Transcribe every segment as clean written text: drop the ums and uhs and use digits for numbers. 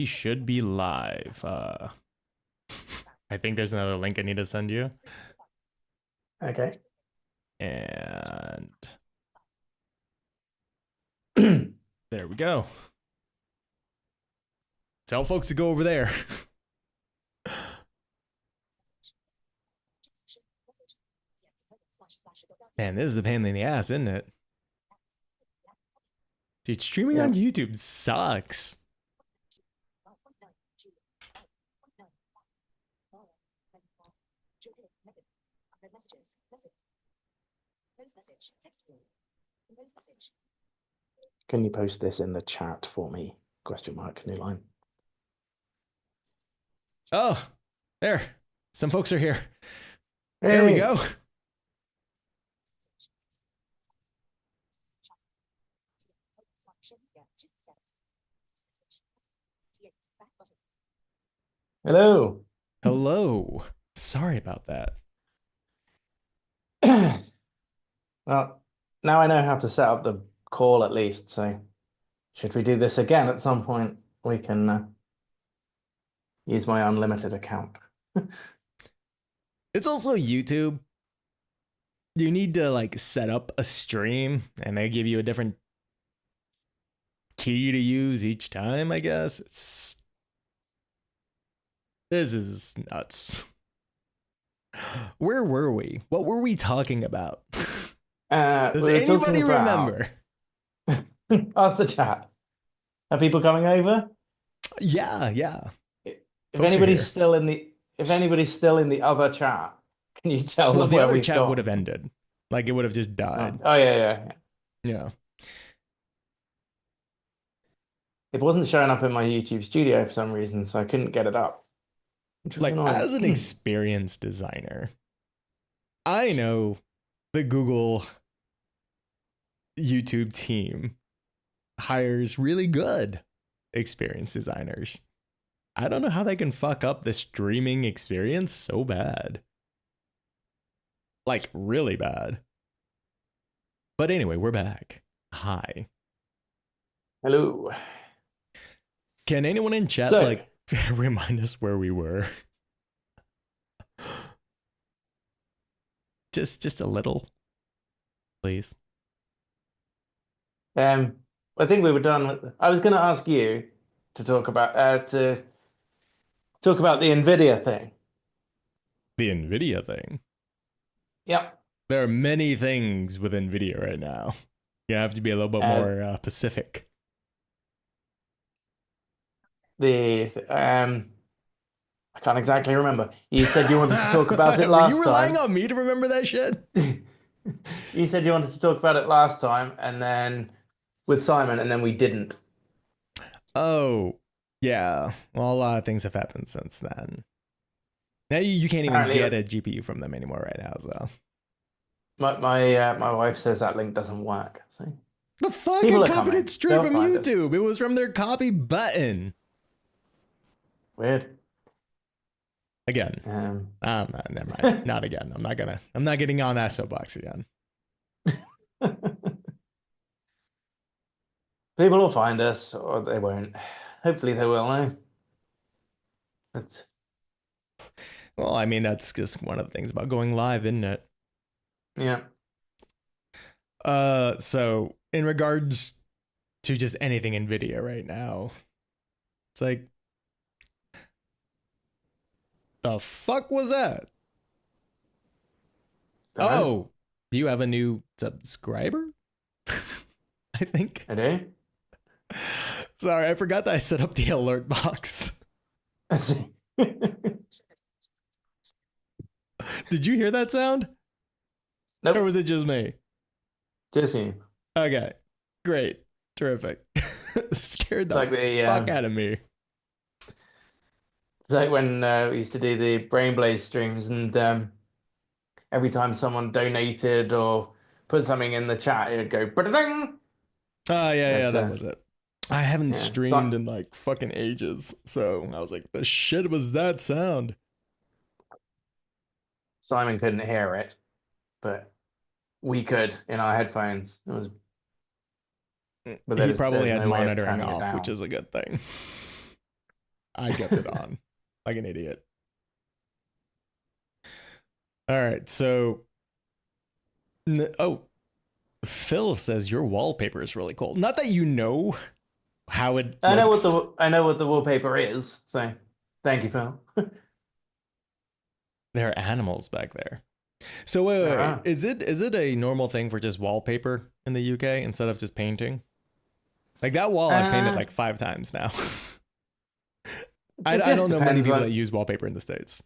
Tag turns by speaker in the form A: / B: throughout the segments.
A: We should be live. I think there's another link I need to send you.
B: Okay.
A: And there we go. Tell folks to go over there. Man, this is a pain in the ass, isn't it? Dude, streaming on YouTube sucks.
B: Can you post this in the chat for me? Question mark, new line.
A: Oh, there. Some folks are here.
B: Hey.
A: There we go.
B: Hello.
A: Hello. Sorry about that.
B: Well, now I know how to set up the call at least, so should we do this again at some point, we can use my unlimited account.
A: It's also YouTube. You need to like set up a stream and they give you a different key to use each time, I guess. This is nuts. Where were we? What were we talking about? Does anybody remember?
B: Ask the chat. Are people coming over?
A: Yeah.
B: If anybody's still in the other chat, can you tell them
A: the
B: where
A: other
B: we've
A: chat
B: gone?
A: would have ended. Like it would have just died.
B: Oh yeah. It wasn't showing up in my YouTube studio for some reason, so I couldn't get it up.
A: Like as an experienced designer, I know the Google YouTube team hires really good experienced designers. I don't know how they can fuck up the streaming experience so bad. Like really bad. But anyway, we're back. Hi.
B: Hello.
A: Can anyone in chat remind us where we were? just a little, please.
B: I think we were done. I was going to ask you to talk about the NVIDIA thing.
A: The NVIDIA thing?
B: Yep.
A: There are many things with NVIDIA right now. You have to be a little bit more specific.
B: I can't exactly remember. You said you wanted to talk about it last time.
A: Were you relying on me to remember that shit?
B: You said you wanted to talk about it last time, and then with Simon, and then we didn't.
A: Oh, yeah. Well, a lot of things have happened since then. Now you can't even get a GPU from them anymore right now, so.
B: My wife says that link doesn't work. See?
A: The fuck? I copied it straight from YouTube. It was from their copy button.
B: Weird.
A: Again. Never mind. Not again. I'm not getting on that soapbox again.
B: People will find us, or they won't. Hopefully they will, eh?
A: Well, I mean, that's just one of the things about going live, isn't it?
B: Yeah.
A: So in regards to just anything NVIDIA right now, it's like, the fuck was that? Oh, do you have a new subscriber? I think.
B: I do.
A: Sorry, I forgot that I set up the alert box.
B: I see.
A: Did you hear that sound?
B: Nope.
A: Or was it just me?
B: Just you.
A: Okay. Great. Terrific. Scared the fuck out of me.
B: It's like when we used to do the Blinddave streams, and every time someone donated or put something in the chat, it would go ba-da-ding.
A: Oh, yeah, that was it. I haven't streamed in like fucking ages, so I was like, the shit was that sound?
B: Simon couldn't hear it, but we could in our headphones. It was.
A: But he probably had monitoring off, which is a good thing. I kept it on like an idiot. All right, so oh, Phil says your wallpaper is really cool. Not that you know how it looks.
B: I know what the wallpaper is, so thank you, Phil.
A: There are animals back there. So wait.
B: Ah.
A: Is it a normal thing for just wallpaper in the UK instead of just painting? Like that wall I've painted
B: Uh,
A: like 5 times now.
B: it
A: I
B: just
A: don't know many
B: depends
A: people that
B: on
A: use wallpaper in the States.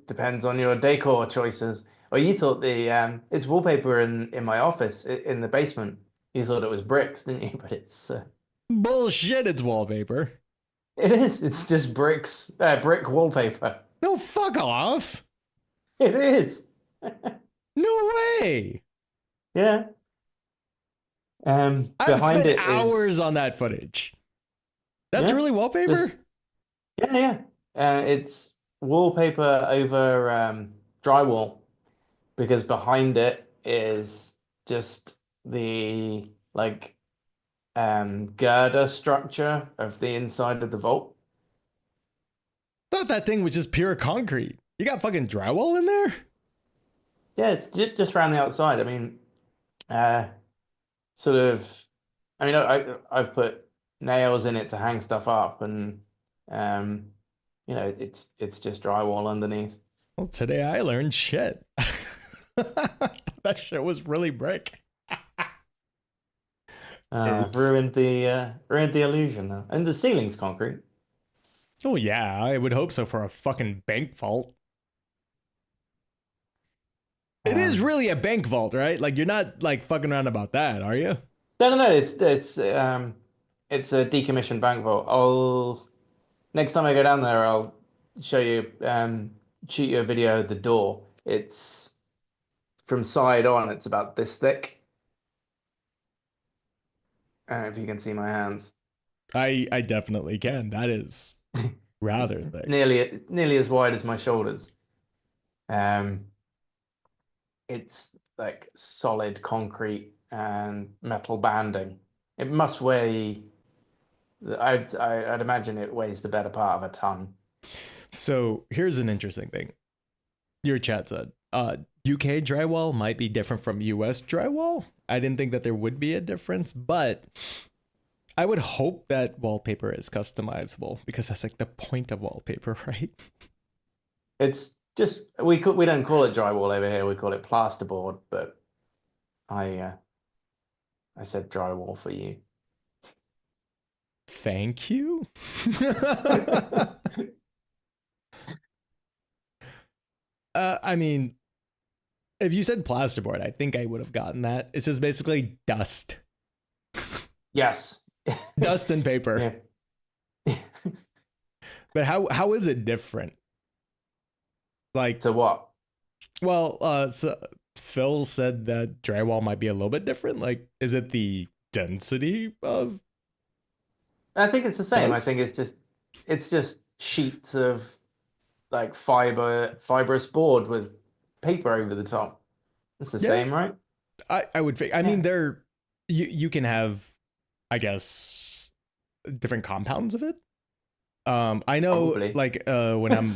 B: depends on your decor choices. Or you thought the it's wallpaper in my office in the basement. You thought it was bricks, didn't you? But
A: Bullshit, it's wallpaper.
B: it is. It's just bricks, brick wallpaper.
A: No, fuck off.
B: It is.
A: No way.
B: Yeah.
A: I've
B: Behind
A: spent
B: it is
A: hours on that footage. That's
B: yeah,
A: really wallpaper?
B: just yeah. It's wallpaper over drywall because behind it is just the like girder structure of the inside of the vault.
A: Thought that thing was just pure concrete. You got fucking drywall in there?
B: Yeah, it's just around the outside. I mean, uh, sort of. I mean, I've put nails in it to hang stuff up, and um, it's just drywall underneath.
A: Well, today I learned shit. That shit was really brick. Oops.
B: Ruined the illusion now. And the ceiling's concrete.
A: Oh yeah, I would hope so for a fucking bank vault. It is
B: Um,
A: really a bank vault, right? Like you're not like fucking around about that, are you?
B: no, it's a decommissioned bank vault. I'll next time I go down there, I'll show you shoot you a video of the door. It's from side on. It's about this thick. If you can see my hands.
A: I definitely can. That is
B: It's
A: rather thick.
B: nearly as wide as my shoulders. Um, it's like solid concrete and metal banding. It must weigh. I'd imagine it weighs the better part of a ton.
A: So here's an interesting thing. Your chat said, UK drywall might be different from US drywall. I didn't think that there would be a difference, but I would hope that wallpaper is customizable because that's like the point of wallpaper, right?
B: It's just we don't call it drywall over here. We call it plasterboard. But I uh, I said drywall for you.
A: Thank you. I mean, if you said plasterboard, I think I would have gotten that. It's just basically dust,
B: Yes.
A: dust and paper.
B: Yeah.
A: But how is it different? Like,
B: So what?
A: well, so Phil said that drywall might be a little bit different. Like, is it the density of
B: I think it's the same. I think
A: dust?
B: it's just sheets of like fibrous board with paper over the top. It's the
A: Yeah,
B: same, right?
A: I would think. I
B: Yeah,
A: mean, you can have, I guess, different compounds of it. I know,
B: probably.
A: like, when I'm,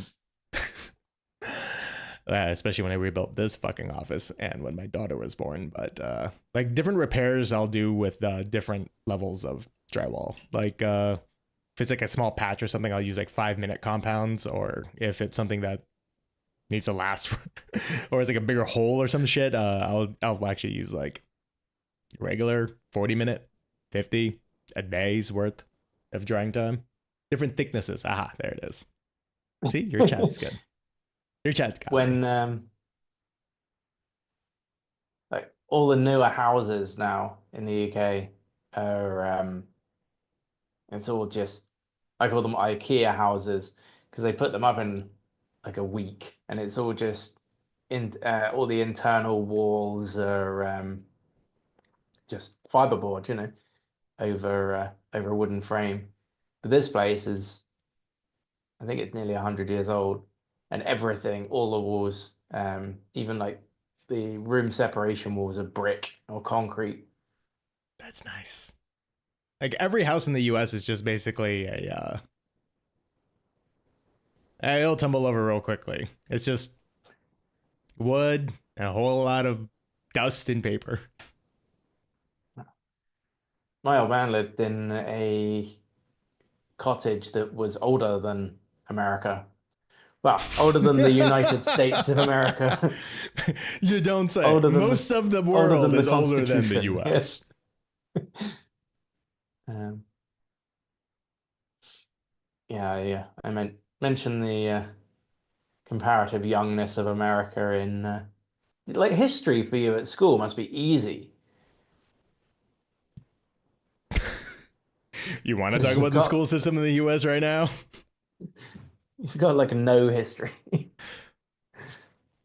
A: especially when I rebuilt this fucking office and when my daughter was born, but like different repairs I'll do with different levels of drywall. Like, if it's like a small patch or something, I'll use like 5-minute compounds, or if it's something that needs to last, or it's like a bigger hole or some shit, I'll actually use like regular 40-minute, 50 a day's worth of drying time. Different thicknesses. Aha, there it is. See, your chat's good. Your chat's got me.
B: When like all the newer houses now in the UK are it's all just I call them IKEA houses because they put them up in like a week and it's all just in all the internal walls are just fiberboard, over a wooden frame. But this place is I think it's nearly 100 years old, and everything, all the walls, even like the room separation walls are brick or concrete.
A: That's nice. Like every house in the US is just basically a It'll tumble over real quickly. It's just wood and a whole lot of dust and paper.
B: My old man lived in a cottage that was older than America. Well, older than the United States of America.
A: You don't say.
B: Older than
A: Most of the
B: older than
A: world
B: the
A: is older than the
B: Constitution.
A: US.
B: Um, yeah. I meant mention the comparative youngness of America in like history for you at school must be easy
A: You want to
B: because
A: talk about the school system in the US right now?
B: you've got like no history.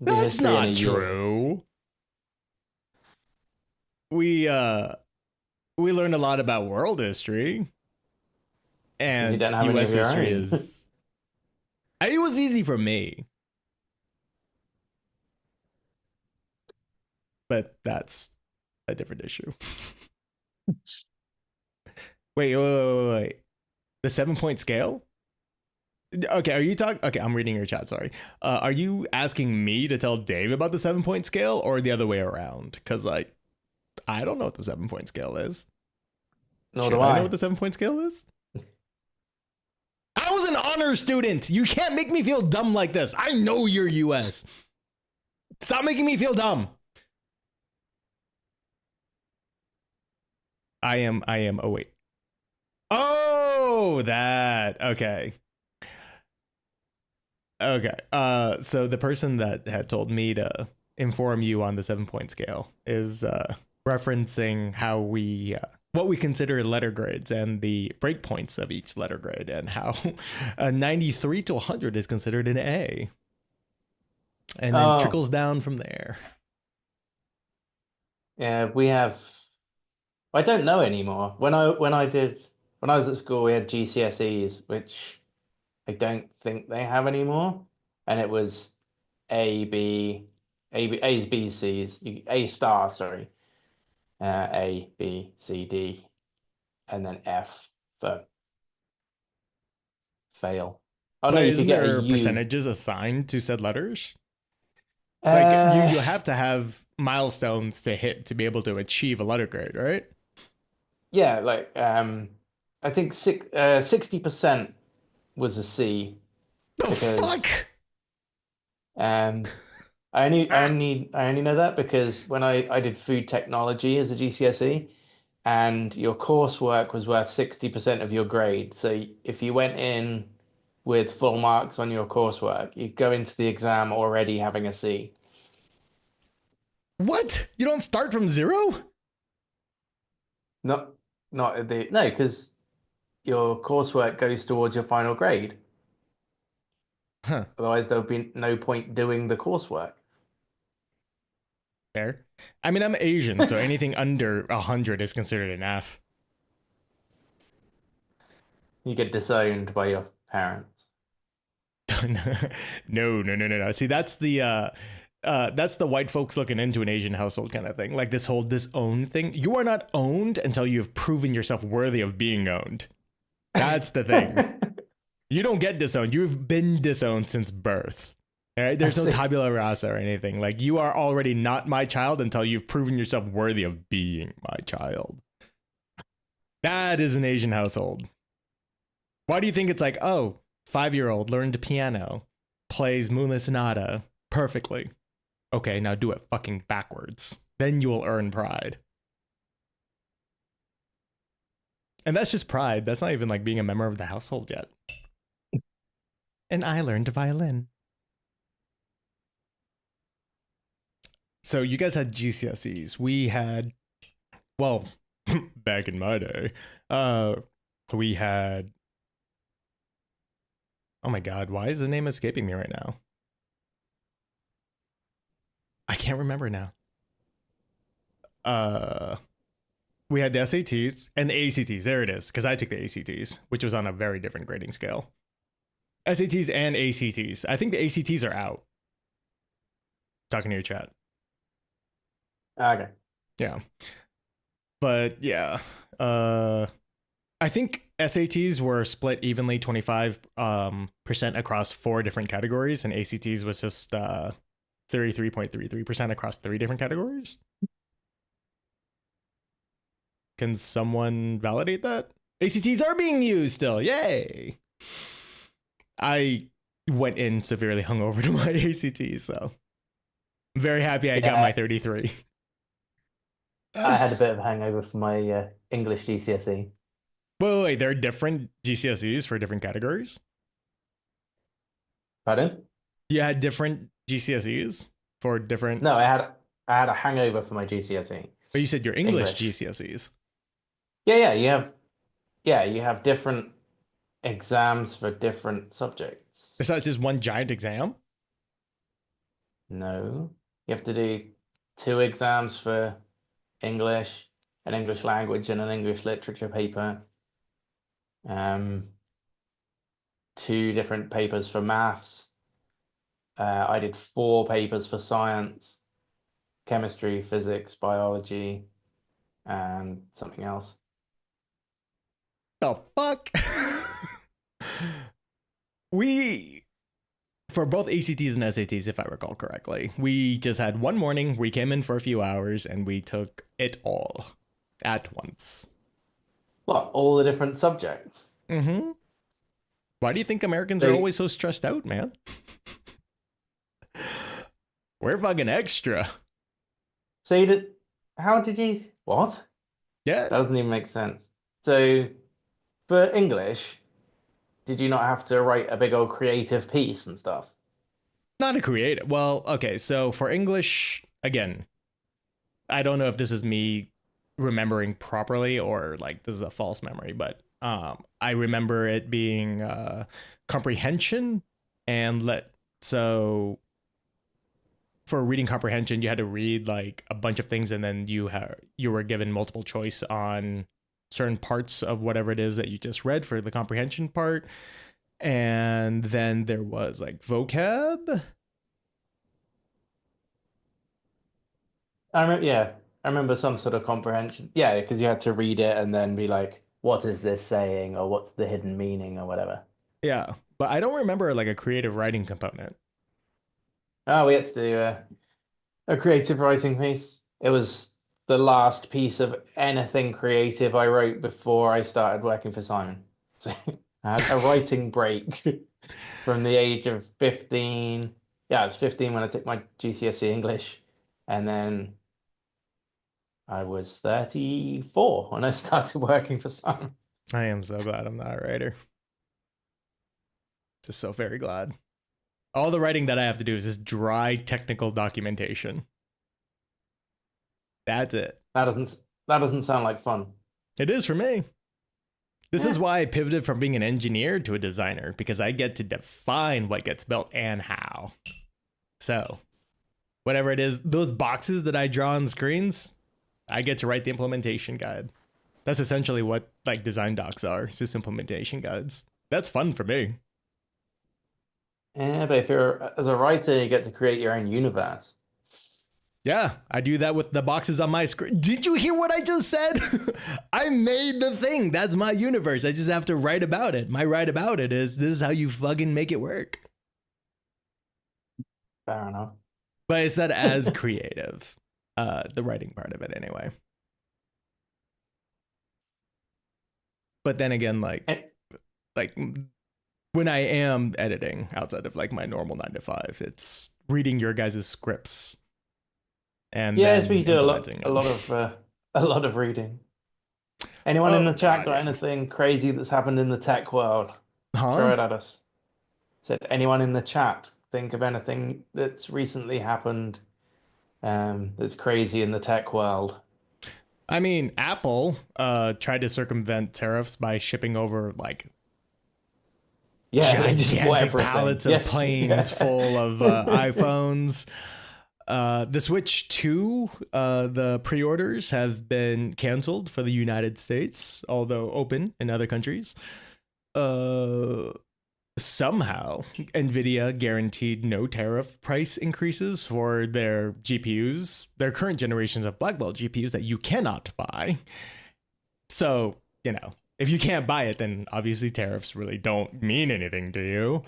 B: The
A: That's
B: history in a
A: not
B: year.
A: true. We we learned a lot about world history,
B: It's because you
A: and
B: don't have any of
A: US
B: your
A: history
B: own.
A: is it was easy for me, but that's a different issue. Wait. The 7-point scale? Okay, are you talking? Okay, I'm reading your chat. Sorry. Are you asking me to tell Dave about the 7-point scale, or the other way around? Because like, I don't know what the 7-point scale is.
B: Nor do
A: Should I know
B: I.
A: what the 7-point scale is? I was an honor student. You can't make me feel dumb like this. I know you're US. Stop making me feel dumb. I am. Oh wait. Oh, that. Okay. Okay. So the person that had told me to inform you on the 7-point scale is referencing how we what we consider letter grades and the breakpoints of each letter grade, and how a 93 to 100 is considered an A, and then
B: Oh,
A: trickles down from there.
B: yeah, we have. I don't know anymore. When I was at school, we had GCSEs, which I don't think they have anymore, and it was A, B, A's, B's, C's, A star, sorry, A, B, C, D, and then F for fail. Oh no,
A: But
B: you could
A: isn't
B: get a
A: there
B: U.
A: percentages assigned to said letters? Like you
B: Uh,
A: have to have milestones to hit to be able to achieve a letter grade, right?
B: yeah, like I think 60% was a C
A: The fuck?
B: because um
A: Ah.
B: I only know that because when I did food technology as a GCSE and your coursework was worth 60% of your grade. So if you went in with full marks on your coursework, you'd go into the exam already having a C.
A: What? You don't start from zero?
B: Not not at the no, because your coursework goes towards your final grade.
A: Huh.
B: Otherwise, there would be no point doing the coursework.
A: Fair. I mean, I'm Asian, so anything under 100 is considered an F.
B: You get disowned by your parents.
A: No. See, that's the white folks looking into an Asian household kind of thing. Like this whole disown thing. You are not owned until you have proven yourself worthy of being owned. That's the thing. You don't get disowned. You've been disowned since birth. All right?
B: I
A: There's no
B: see.
A: tabula rasa or anything. Like you are already not my child until you've proven yourself worthy of being my child. That is an Asian household. Why do you think it's like, oh, 5-year-old learned piano, plays Moonlit Sonata perfectly. Okay, now do it fucking backwards. Then you will earn pride. And that's just pride. That's not even like being a member of the household yet. And I learned violin. So you guys had GCSEs. We had, well, back in my day, we had, oh my God, why is the name escaping me right now? I can't remember now. Uh, we had the SATs and the ACTs. There it is, because I took the ACTs, which was on a very different grading scale. SATs and ACTs. I think the ACTs are out. Talking to your chat.
B: Okay.
A: Yeah. But yeah. Uh I think SATs were split evenly 25 percent across 4 different categories, and ACTs was just 33.33% across 3 different categories. Can someone validate that? ACTs are being used still. Yay! I went in severely hungover to my ACTs, so I'm very happy I got my
B: Yeah,
A: 33.
B: I had a bit of a hangover for my English GCSE.
A: Wait, there are different GCSEs for different categories?
B: Pardon?
A: You had different GCSEs for different.
B: No, I had a hangover for my GCSE.
A: But you said your English
B: English.
A: GCSEs.
B: Yeah, you have different exams for different
A: Is
B: subjects.
A: that just one giant exam?
B: No, you have to do 2 exams for English, an English language and an English literature paper. Um, 2 different papers for maths. I did 4 papers for science, chemistry, physics, biology, and something else.
A: Oh fuck. We for both ACTs and SATs, if I recall correctly, we just had one morning. We came in for a few hours and we took it all at once.
B: What, all the different subjects?
A: Mm-hmm. Why do you think Americans are
B: So,
A: always so stressed out, man? We're fucking extra.
B: so you did, how did you, what?
A: Yeah,
B: That doesn't even make sense. So, for English, did you not have to write a big old creative piece and stuff?
A: not a creative. Well, okay, so for English, again, I don't know if this is me remembering properly or like this is a false memory, but I remember it being comprehension and so for reading comprehension you had to read like a bunch of things and then you were given multiple choice on certain parts of whatever it is that you just read for the comprehension part, and then there was like vocab.
B: I remember some sort of comprehension. Yeah, because you had to read it and then be like, what is this saying? Or what's the hidden meaning or whatever.
A: Yeah, but I don't remember like a creative writing component.
B: Oh, we had to do a creative writing piece. It was the last piece of anything creative I wrote before I started working for Simon. So I had a writing break from the age of 15. Yeah, I was 15 when I took my GCSE English. And then I was 34 when I started working for Simon.
A: I am so glad I'm not a writer. Just so very glad. All the writing that I have to do is just dry technical documentation. That's it.
B: That doesn't sound like fun.
A: It is for me. This is
B: Yeah.
A: why I pivoted from being an engineer to a designer, because I get to define what gets built and how. So, whatever it is, those boxes that I draw on screens, I get to write the implementation guide. That's essentially what like design docs are, it's just implementation guides. That's fun for me.
B: Yeah, but if you're as a writer, you get to create your own universe.
A: Yeah, I do that with the boxes on my screen. Did you hear what I just said? I made the thing. That's my universe. I just have to write about it. My write about it is this is how you fucking make it work.
B: Fair enough.
A: But it's not as creative. The writing part of it anyway. But then again,
B: Eh,
A: like when I am editing outside of like my normal 9 to 5, it's reading your guys' scripts and
B: yes, we
A: then
B: do a lot,
A: implementing
B: a
A: them.
B: lot of, a lot of reading. Anyone in
A: Oh
B: the chat
A: god,
B: got
A: yeah.
B: anything crazy that's happened in the tech world?
A: Huh?
B: Throw it at us. Said anyone in the chat think of anything that's recently happened, that's crazy in the tech world?
A: I mean, Apple tried to circumvent tariffs by shipping over like
B: Yeah, they just bought
A: gigantic
B: everything.
A: pallets of
B: Yes,
A: planes
B: yeah.
A: full of iPhones. The Switch 2, the pre-orders have been canceled for the United States, although open in other countries. Somehow, Nvidia guaranteed no tariff price increases for their GPUs, their current generations of Blackwell GPUs that you cannot buy. So, If you can't buy it, then obviously tariffs really don't mean anything to you.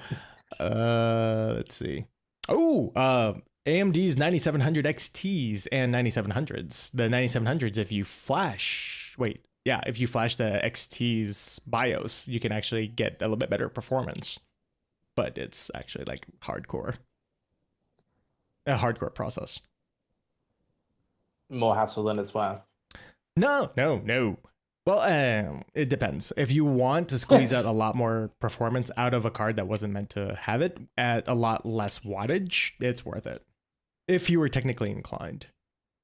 A: Let's see. Oh, AMD's 9700 XTs and 9700s. The 9700s, if you flash, if you flash the XT's BIOS, you can actually get a little bit better performance. But it's actually like a hardcore process.
B: More hassle than it's worth.
A: No. Well, it depends. If you want to squeeze out a lot more performance out of a card that wasn't meant to have it at a lot less wattage, it's worth it. If you were technically inclined.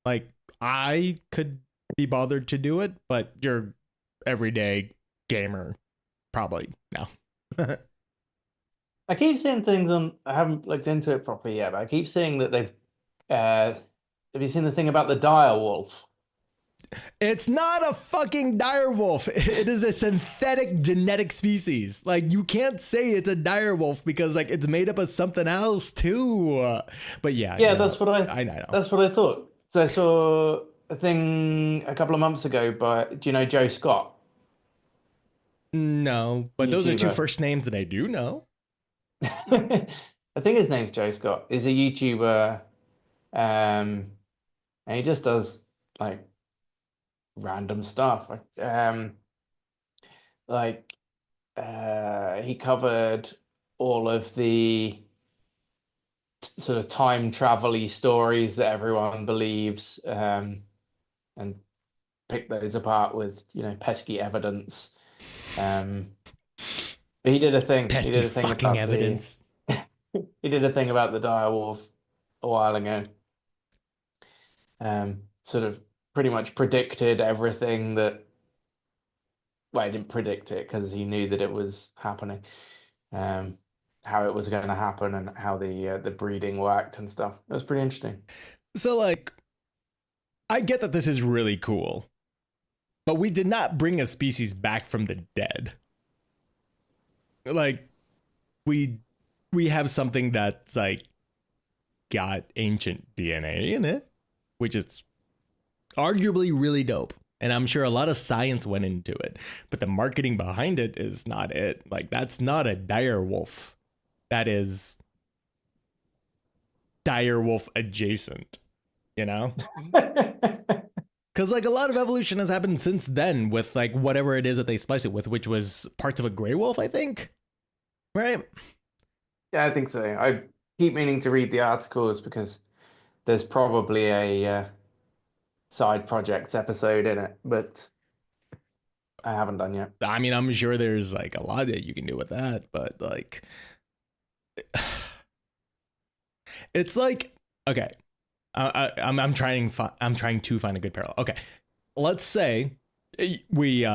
A: Like, I could be bothered to do it, but your everyday gamer, probably no.
B: I keep seeing things on. I haven't looked into it properly yet, but I keep seeing that they've. Have you seen the thing about the dire wolf?
A: It's not a fucking direwolf. It is a synthetic genetic species. Like, you can't say it's a direwolf because like it's made up of something else too. But yeah,
B: that's what I
A: know.
B: That's what I thought. So I saw a thing a couple of months ago, but do you know Joe Scott?
A: No, but those are two
B: YouTuber.
A: first names that I do know.
B: I think his name's Joe Scott. He's a YouTuber, and he just does like random stuff. Like he covered all of the sort of time travel-y stories that everyone believes, and picked those apart with, pesky evidence. But he did a thing.
A: Pesky
B: he did a thing
A: fucking
B: about
A: evidence.
B: he did a thing about the direwolf a while ago. Sort of pretty much predicted everything that. Well, he didn't predict it because he knew that it was happening. How it was going to happen and how the breeding worked and stuff. It was pretty interesting.
A: So like, I get that this is really cool, but we did not bring a species back from the dead. Like, we have something that's like got ancient DNA in it, which is arguably really dope. And I'm sure a lot of science went into it, but the marketing behind it is not it. Like, that's not a dire wolf. That is dire wolf adjacent, Because like a lot of evolution has happened since then with like whatever it is that they splice it with, which was parts of a gray wolf, I think. Right?
B: Yeah, I think so. I keep meaning to read the articles because there's probably a side projects episode in it, but I haven't done yet.
A: I mean, I'm sure there's like a lot that you can do with that, but like, it's like, okay, I'm trying to find a good parallel. Okay, let's say we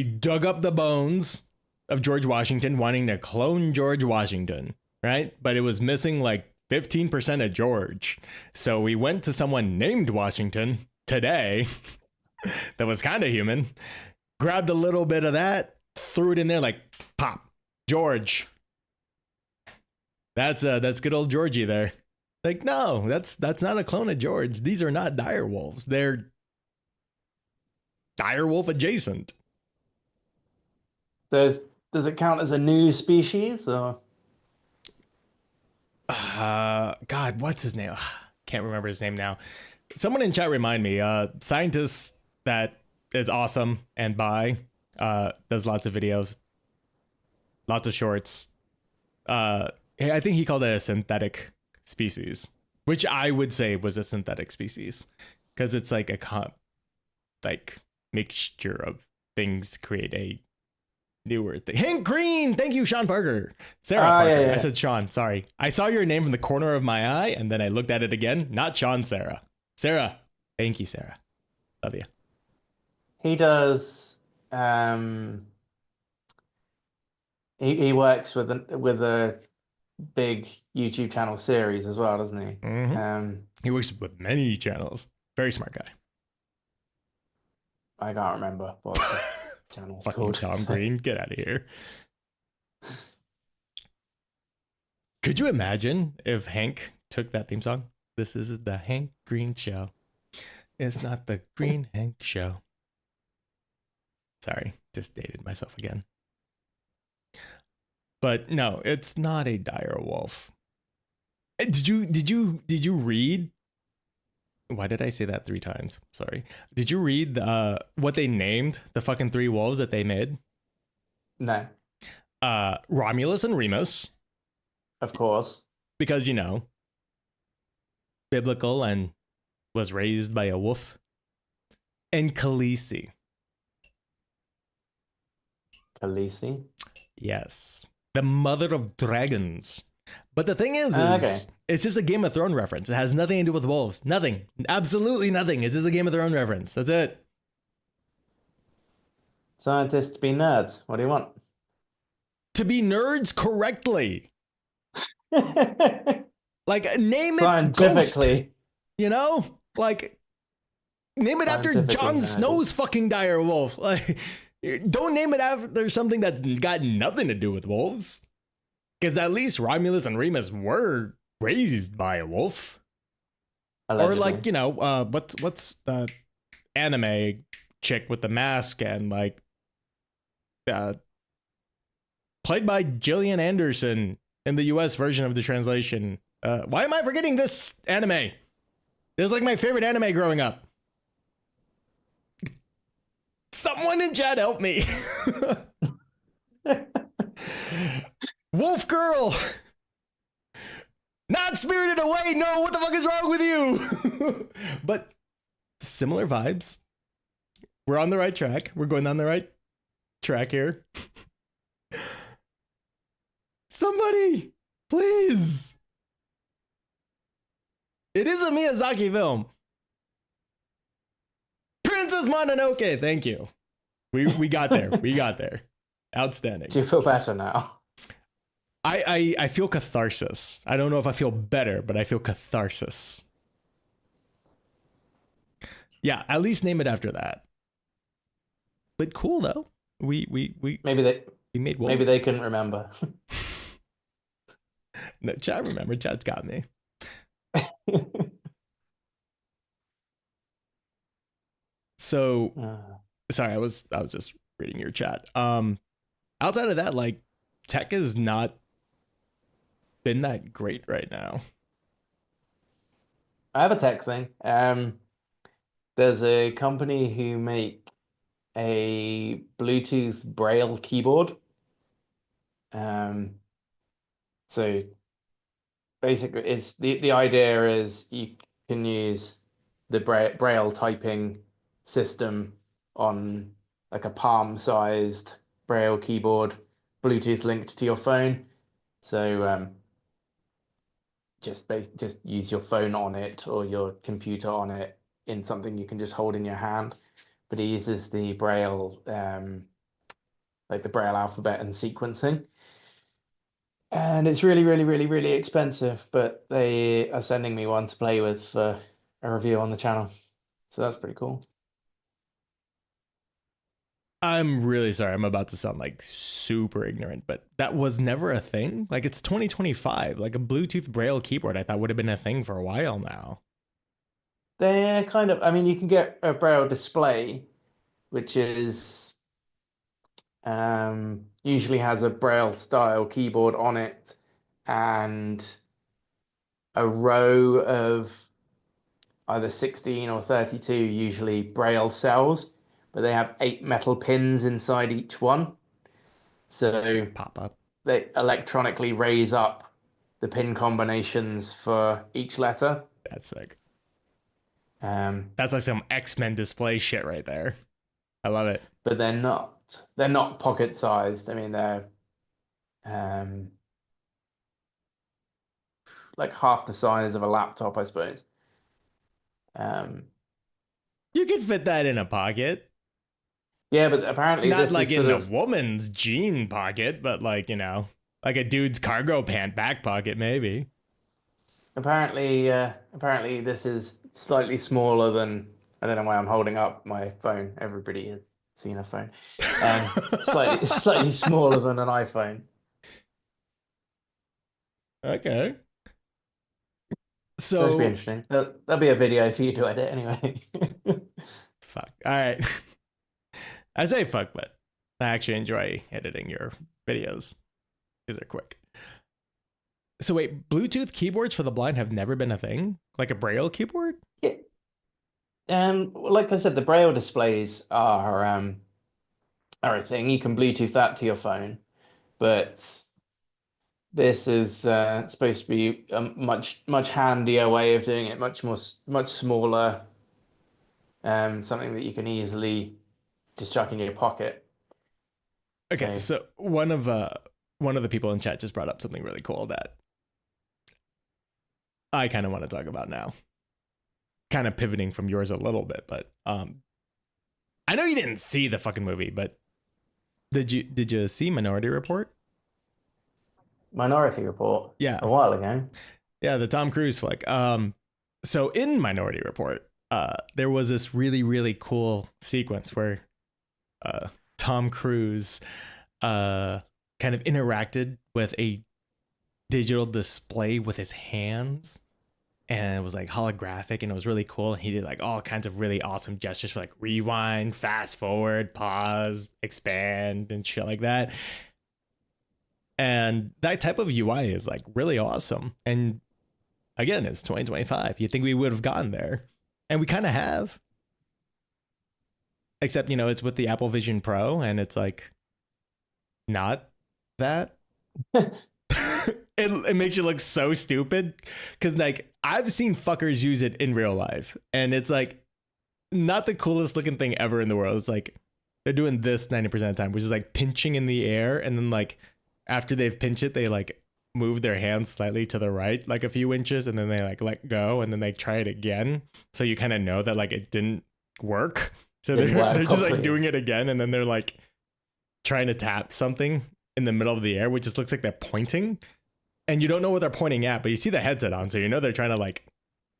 A: dug up the bones of George Washington, wanting to clone George Washington, right? But it was missing like 15% of George. So we went to someone named Washington today that was kind of human, grabbed a little bit of that, threw it in there, like, pop, George. That's good old Georgie there. Like, no, that's not a clone of George. These are not dire wolves. They're dire wolf adjacent.
B: Does it count as a new species or?
A: God, what's his name? Can't remember his name now. Someone in chat remind me. Scientist that is awesome and does lots of videos, lots of shorts. I think he called it a synthetic species, which I would say was a synthetic species because it's like a mixture of things create a newer thing. Hank Green, thank you, Sean Parker. Sarah Parker. Yeah. I said Sean. Sorry, I saw your name from the corner of my eye, and then I looked at it again. Not Sean. Sarah. Sarah. Thank you, Sarah. Love you.
B: He does. He works with a big YouTube channel series as well, doesn't he?
A: Mm-hmm. He works with many channels. Very smart guy.
B: I can't remember what channel's
A: fucking
B: called.
A: Tom Green, get out of here. Could you imagine if Hank took that theme song? This is the Hank Green Show. It's not the Green Hank Show. Sorry, just dated myself again. But no, it's not a dire wolf. Did you read? Why did I say that 3 times? Sorry. Did you read what they named the fucking 3 wolves that they made?
B: No,
A: Romulus and Remus,
B: of course.
A: because biblical and was raised by a wolf, and Khaleesi.
B: Khaleesi.
A: Yes, the mother of dragons. But the thing is
B: Okay.
A: it's just a Game of Thrones reference. It has nothing to do with wolves. Nothing. Absolutely nothing. It's just a Game of Thrones reference. That's it.
B: Scientists be nerds. What do you want?
A: To be nerds correctly. Like, name it Ghost.
B: Scientifically.
A: Like, name it after
B: Scientifically
A: Jon
B: nerdy.
A: Snow's fucking dire wolf. Like, don't name it after something that's got nothing to do with wolves. Because at least Romulus and Remus were raised by a wolf.
B: Allegedly.
A: Or like, what's the anime chick with the mask and like played by Gillian Anderson in the US version of the translation. Why am I forgetting this anime? It was like my favorite anime growing up. Someone in chat help me. Wolf Girl. Not Spirited Away. No, what the fuck is wrong with you? But similar vibes. We're on the right track. We're going down the right track here. Somebody, please. It is a Miyazaki film. Princess Mononoke. Thank you. We got there. We got there. Outstanding.
B: Do you feel better now?
A: I feel catharsis. I don't know if I feel better, but I feel catharsis. Yeah, at least name it after that. But cool though. We
B: Maybe they
A: made wolves.
B: maybe they couldn't remember.
A: No, chat remember. Chat's got me. So sorry, I was just reading your chat. Outside of that, like, tech has not been that great right now.
B: I have a tech thing. There's a company who make a Bluetooth Braille keyboard. So basically, it's the idea is you can use the Braille typing system on like a palm-sized Braille keyboard, Bluetooth linked to your phone. So just use your phone on it or your computer on it in something you can just hold in your hand. But it uses the Braille, like the Braille alphabet and sequencing. And it's really, really, really, really expensive, but they are sending me one to play with for a review on the channel. So that's pretty cool.
A: I'm really sorry. I'm about to sound like super ignorant, but that was never a thing. Like, it's 2025. Like, a Bluetooth Braille keyboard, I thought would have been a thing for a while now.
B: They're kind of, I mean, you can get a Braille display, which is usually has a Braille style keyboard on it and a row of either 16 or 32 usually Braille cells, but they have 8 metal pins inside each one. So
A: Pop up.
B: they electronically raise up the pin combinations for each letter.
A: That's sick.
B: That's
A: like some X-Men display shit right there. I love it.
B: But they're not pocket sized. I mean, they're like half the size of a laptop, I suppose.
A: You could fit that in a pocket.
B: Yeah, but apparently
A: not
B: this
A: like
B: is
A: in a woman's jean pocket, but like, like a dude's cargo pant back pocket, maybe.
B: Apparently this is slightly smaller than, I don't know why I'm holding up my phone. Everybody has seen a phone. Slightly smaller than an iPhone.
A: Okay. So
B: that should be interesting. That'll be a video for you to edit anyway.
A: Fuck. All right. I say fuck, but I actually enjoy editing your videos because they're quick. So wait, Bluetooth keyboards for the blind have never been a thing? Like a Braille keyboard?
B: Yeah. Well, like I said, the Braille displays are a thing. You can Bluetooth that to your phone, but this is supposed to be a much handier way of doing it, much smaller, something that you can easily just chuck in your pocket.
A: Okay, so one of the people in chat just brought up something really cool that I kind of want to talk about now. Kind of pivoting from yours a little bit, but I know you didn't see the fucking movie, but did you see Minority Report?
B: Minority Report.
A: Yeah.
B: A while ago.
A: Yeah, the Tom Cruise flick. So in Minority Report, there was this really, really cool sequence where Tom Cruise kind of interacted with a digital display with his hands, and it was like holographic, and it was really cool, and he did like all kinds of really awesome gestures for like rewind, fast forward, pause, expand, and shit like that. And that type of UI is like really awesome. And again, it's 2025. You think we would have gotten there, and we kind of have, except, you know, it's with the Apple Vision Pro, and it's like not that. It makes you look so stupid, because like I've seen fuckers use it in real life, and it's like not the coolest looking thing ever in the world. It's like they're doing this 90% of the time, which is like pinching in the air, and then like after they've pinched it, they like move their hands slightly to the right, like a few inches, and then they like let go, and then they try it again. So you kind of know that like it didn't work. So they're just like doing it again, and then they're like trying to tap something in the middle of the air, which just looks like they're pointing, and you don't know what they're pointing at, but you see the headset on, so you know they're trying to like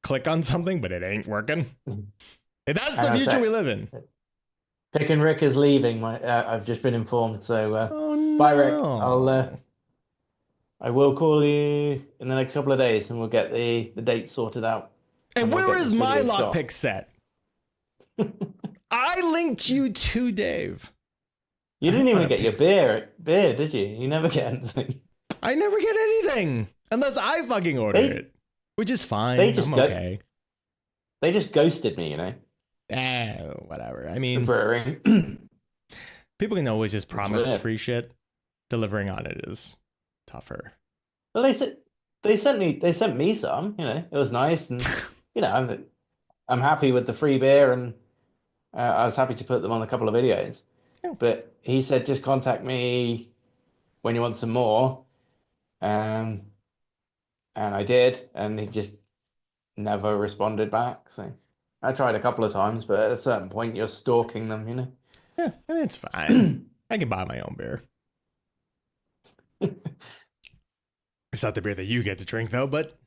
A: click on something, but it ain't working. And that's the future we live in.
B: Pick and Rick is leaving. I've just been informed. So
A: oh, no.
B: bye, Rick. I will call you in the next couple of days, and we'll get the date sorted out.
A: And where is my lockpick set? I linked you to Dave.
B: You didn't even get your beer, did you? You never get anything.
A: I never get anything unless I fucking order it, which is fine. I'm okay.
B: They just ghosted me, you know.
A: Whatever. I mean, people can always just promise free shit. Delivering on it is tougher.
B: Well, they sent me some. You know, it was nice, and you know, I'm happy with the free beer, and I was happy to put them on a couple of videos. Yeah. But he said just contact me when you want some more, and I did, and he just never responded back. So I tried a couple of times, but at a certain point, you're stalking them, you know.
A: Yeah, I mean, it's fine. I can buy my own beer. It's not the beer that you get to drink, though, but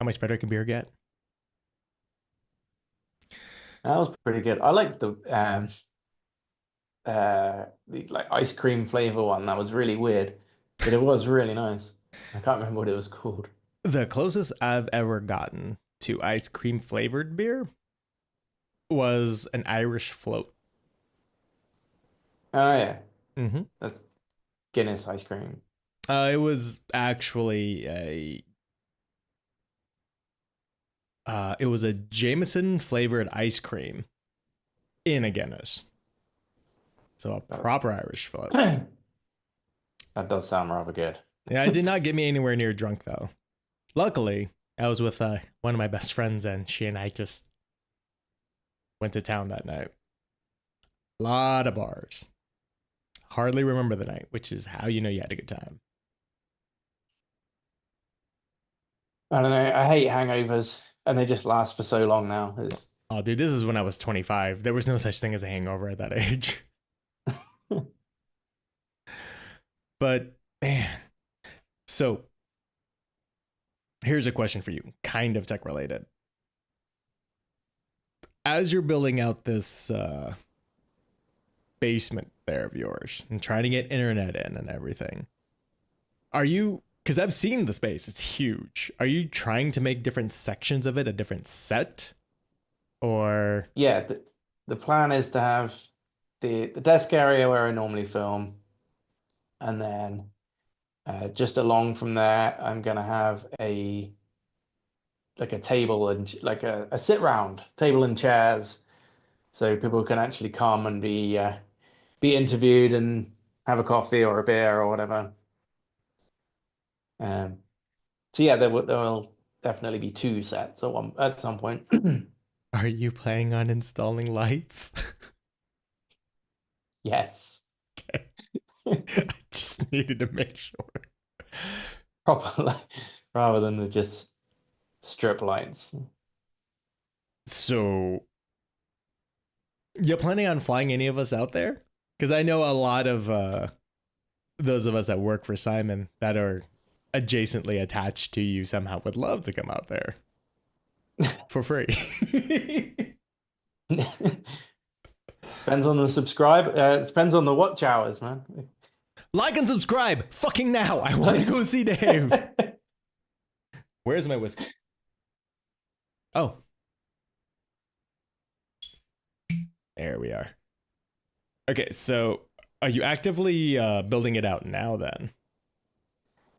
A: how much better can beer get?
B: That was pretty good. I liked the like ice cream flavor one. That was really weird, but it was really nice. I can't remember what it was called.
A: The closest I've ever gotten to ice cream flavored beer was an Irish float.
B: Oh yeah.
A: Mm-hmm.
B: That's Guinness ice cream.
A: It was actually it was a Jameson flavored ice cream in a Guinness. So a proper Irish float.
B: That does sound rather good.
A: Yeah, it did not get me anywhere near drunk though. Luckily, I was with one of my best friends, and she and I just went to town that night. A lot of bars. Hardly remember the night, which is how you know you had a good time.
B: I don't know. I hate hangovers, and they just last for so long now.
A: Oh, dude, this is when I was 25. There was no such thing as a hangover at that age. But, man. So, here's a question for you, kind of tech related. As you're building out this basement there of yours and trying to get internet in and everything, are you, because I've seen the space, it's huge, are you trying to make different sections of it a different set? Or
B: yeah, the plan is to have the desk area where I normally film, and then just along from there, I'm gonna have a like a table and like a sit round table and chairs, so people can actually come and be interviewed and have a coffee or a beer or whatever. Um, so yeah, there will definitely be two sets at some point.
A: Are you planning on installing lights?
B: Yes,
A: I just needed to make sure.
B: properly, rather than the just strip lights.
A: So, you planning on flying any of us out there? Because I know a lot of those of us that work for Simon that are adjacently attached to you somehow would love to come out there for free.
B: Depends on the subscribe. Depends on the watch hours, man.
A: Like and subscribe fucking now. I want to go see Dave. Where's my whiskey? Oh. There we are. Okay, so are you actively building it out now then?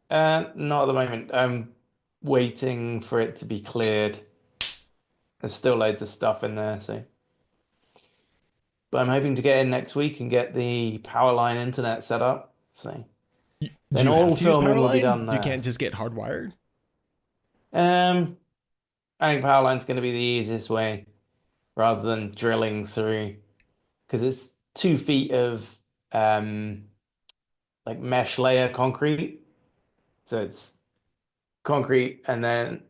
B: Not at the moment. I'm waiting for it to be cleared. There's still loads of stuff in there, so. But I'm hoping to get in next week and get the power line internet set up. So
A: Do
B: then
A: you have
B: all
A: to use
B: filming will be
A: Powerline?
B: done
A: You
B: there.
A: can't just get hardwired?
B: I think power line's going to be the easiest way rather than drilling through, because it's 2 feet of like mesh layer concrete. So it's concrete and then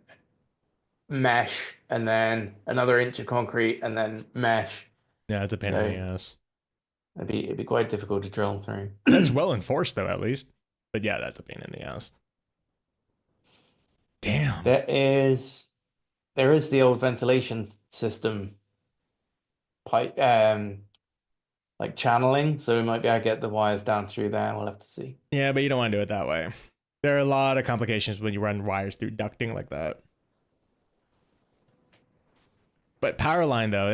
B: mesh and then another inch of concrete and then mesh.
A: Yeah, it's a pain in the
B: So
A: ass.
B: it'd be quite difficult to drill through.
A: That's well enforced though, at least. But yeah, that's a pain in the ass. Damn.
B: There is the old ventilation system pipe like channeling, so we might be able to get the wires down through there. We'll have to see.
A: Yeah, but you don't want to do it that way. There are a lot of complications when you run wires through ducting like that. But Powerline though,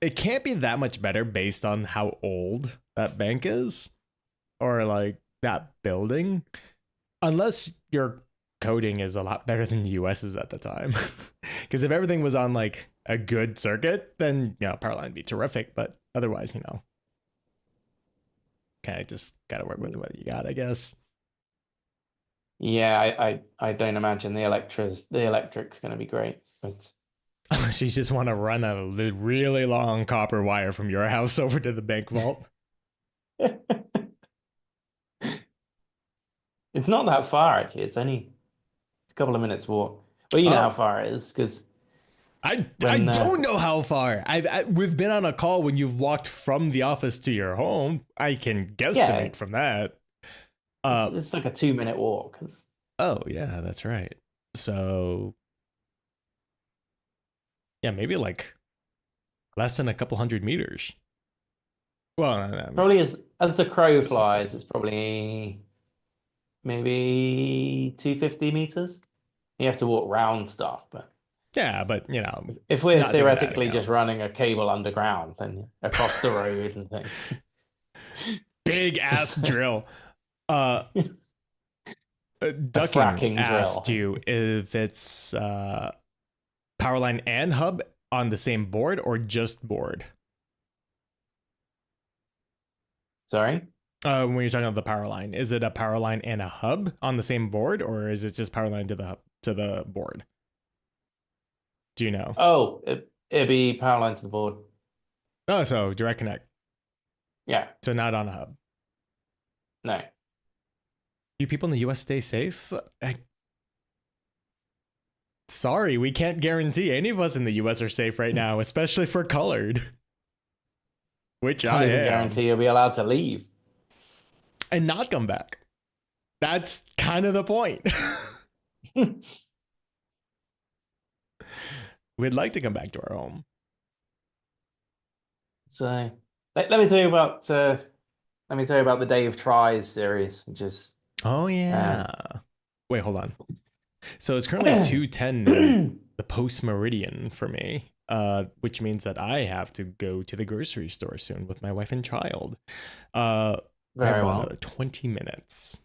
A: it can't be that much better based on how old that bank is or like that building, unless your coding is a lot better than the US's at the time. Because if everything was on like a good circuit, then Powerline would be terrific. But otherwise, kind of just gotta work with what you got, I guess.
B: Yeah, I don't imagine the electric's going to be great, but
A: Unless you just want to run a really long copper wire from your house over to the bank vault.
B: it's not that far actually. It's only a couple of minutes walk. Well, you know how far it is because
A: I don't know how far. We've been on a call when you've walked from the office to your home. I can guesstimate from that.
B: It's like a 2-minute walk.
A: Oh yeah, that's right. So yeah, maybe like less than a couple hundred meters. Well,
B: probably as the crow flies, it's probably maybe 250 meters. You have to walk round stuff, but
A: yeah, but
B: if we're theoretically just running a cable underground, then across the road and things.
A: Big ass drill. Ducking asked you if it's Powerline and hub on the same board or just board.
B: Sorry?
A: When you're talking about the power line, is it a power line and a hub on the same board, or is it just power line to the board? Do you know?
B: Oh, it'd be power line to the board.
A: Oh, so direct connect.
B: Yeah.
A: So not on a hub.
B: No.
A: You people in the US stay safe? Sorry, we can't guarantee any of us in the US are safe right now, especially for colored. Which I am.
B: Guarantee you'll be allowed to leave.
A: And not come back. That's kind of the point. We'd like to come back to our home.
B: So let me tell you about the Dave Tries series, which is
A: oh yeah. Wait, hold on. So it's currently 2:10 the post meridian for me. which means that I have to go to the grocery store soon with my wife and child. I have
B: Very
A: about
B: well.
A: another 20 minutes.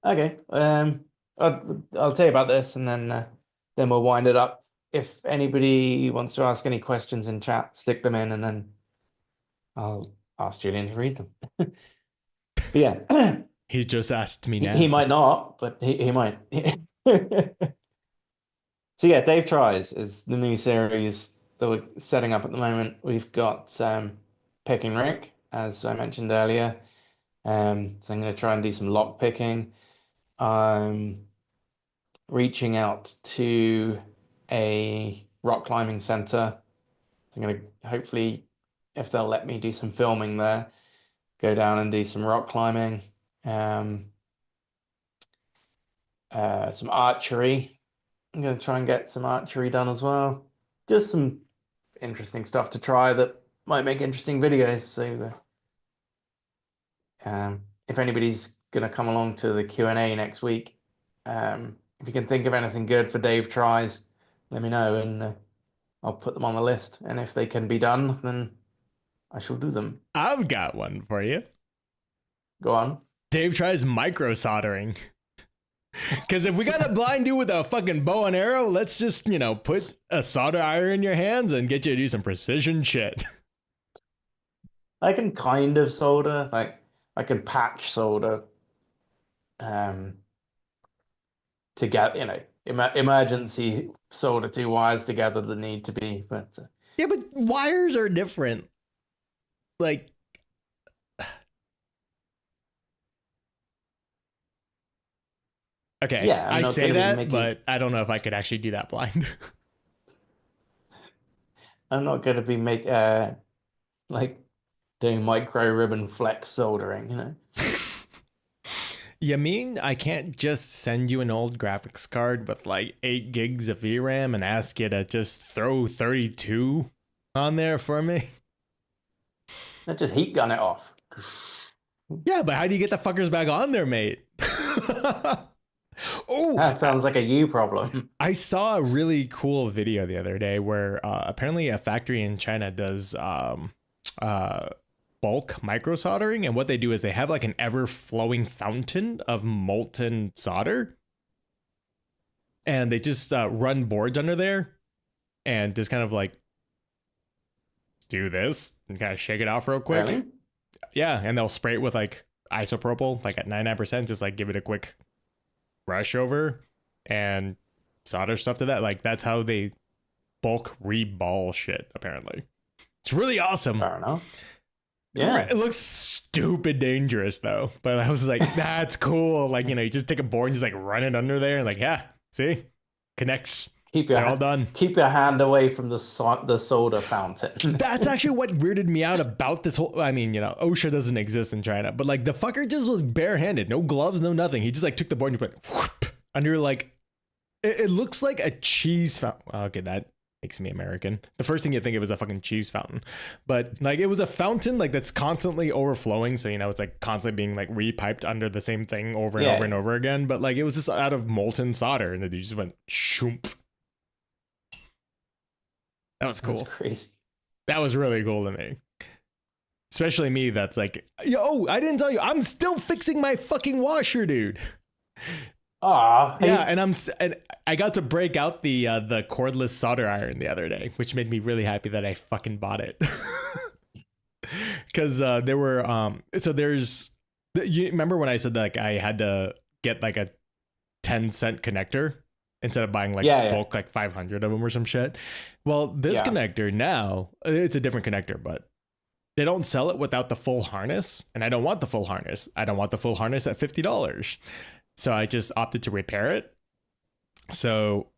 B: Okay. I'll tell you about this, and then we'll wind it up. If anybody wants to ask any questions in chat, stick them in, and then I'll ask Julian to read them. But yeah,
A: He just asked me
B: he
A: now.
B: might not, but he might. So yeah, Dave Tries is the new series that we're setting up at the moment. We've got Pick and Rick, as I mentioned earlier. So I'm going to try and do some lock picking. I'm reaching out to a rock climbing center. I'm going to hopefully, if they'll let me do some filming there, go down and do some rock climbing, um, some archery. I'm going to try and get some archery done as well. Just some interesting stuff to try that might make interesting videos. So, if anybody's going to come along to the Q&A next week, if you can think of anything good for Dave Tries, let me know and I'll put them on the list. And if they can be done, then I shall do them.
A: I've got one for you.
B: Go on.
A: Dave tries micro soldering. Because if we got a blind dude with a fucking bow and arrow, let's just, put a solder iron in your hands and get you to do some precision shit.
B: I can kind of solder, like I can patch solder um to get, emergency solder two wires together that need to be, but
A: Yeah, but wires are different. Like, okay,
B: yeah, I'm
A: I
B: not
A: say
B: going to be
A: that,
B: making
A: but I don't know if I could actually do that blind.
B: I'm not going to be like doing micro ribbon flex soldering.
A: You mean I can't just send you an old graphics card with like 8 gigs of VRAM and ask you to just throw 32 on there for me?
B: Let's just heat gun it off.
A: Yeah, but how do you get the fuckers back on there, mate? Oh,
B: That sounds like a you problem.
A: I saw a really cool video the other day where apparently a factory in China does bulk micro soldering, and what they do is they have like an ever flowing fountain of molten solder, and they just run boards under there and just kind of like do this and kind of shake it off real quick.
B: Really?
A: Yeah, and they'll spray it with like isopropyl, like at 99%, just like give it a quick brush over and solder stuff to that. Like that's how they bulk reball shit, apparently. It's really awesome.
B: Fair enough. Yeah.
A: It looks stupid dangerous though, but I was like, that's cool. Like, you just take a board and just like run it under there and like, yeah, see, connects. They're all done.
B: Keep your hand away from the soda fountain.
A: That's actually what weirded me out about this whole. I mean, OSHA doesn't exist in China, but like the fucker just was barehanded, no gloves, no nothing. He just like took the board and just went whoop, under like. It looks like a cheese fountain. Okay, that makes me American. The first thing you think of is a fucking cheese fountain, but like it was a fountain like that's constantly overflowing. So it's like constantly being like repiped under the same thing over and over and over again. But like it was just out of molten solder, and then you just went shoomp. That was cool.
B: That's crazy.
A: That was really cool to me. Especially me that's like, yo, I didn't tell you, I'm still fixing my fucking washer, dude.
B: Ah,
A: yeah, and I got to break out the cordless solder iron the other day, which made me really happy that I fucking bought it. Cuz there were so there's you remember when I said that like I had to get like a 10-cent connector instead of buying like bulk like 500 of them or some shit. Well, this connector now, it's a different connector, but they don't sell it without the full harness, and I don't want the full harness. I don't want the full harness at $50. So I just opted to repair it. So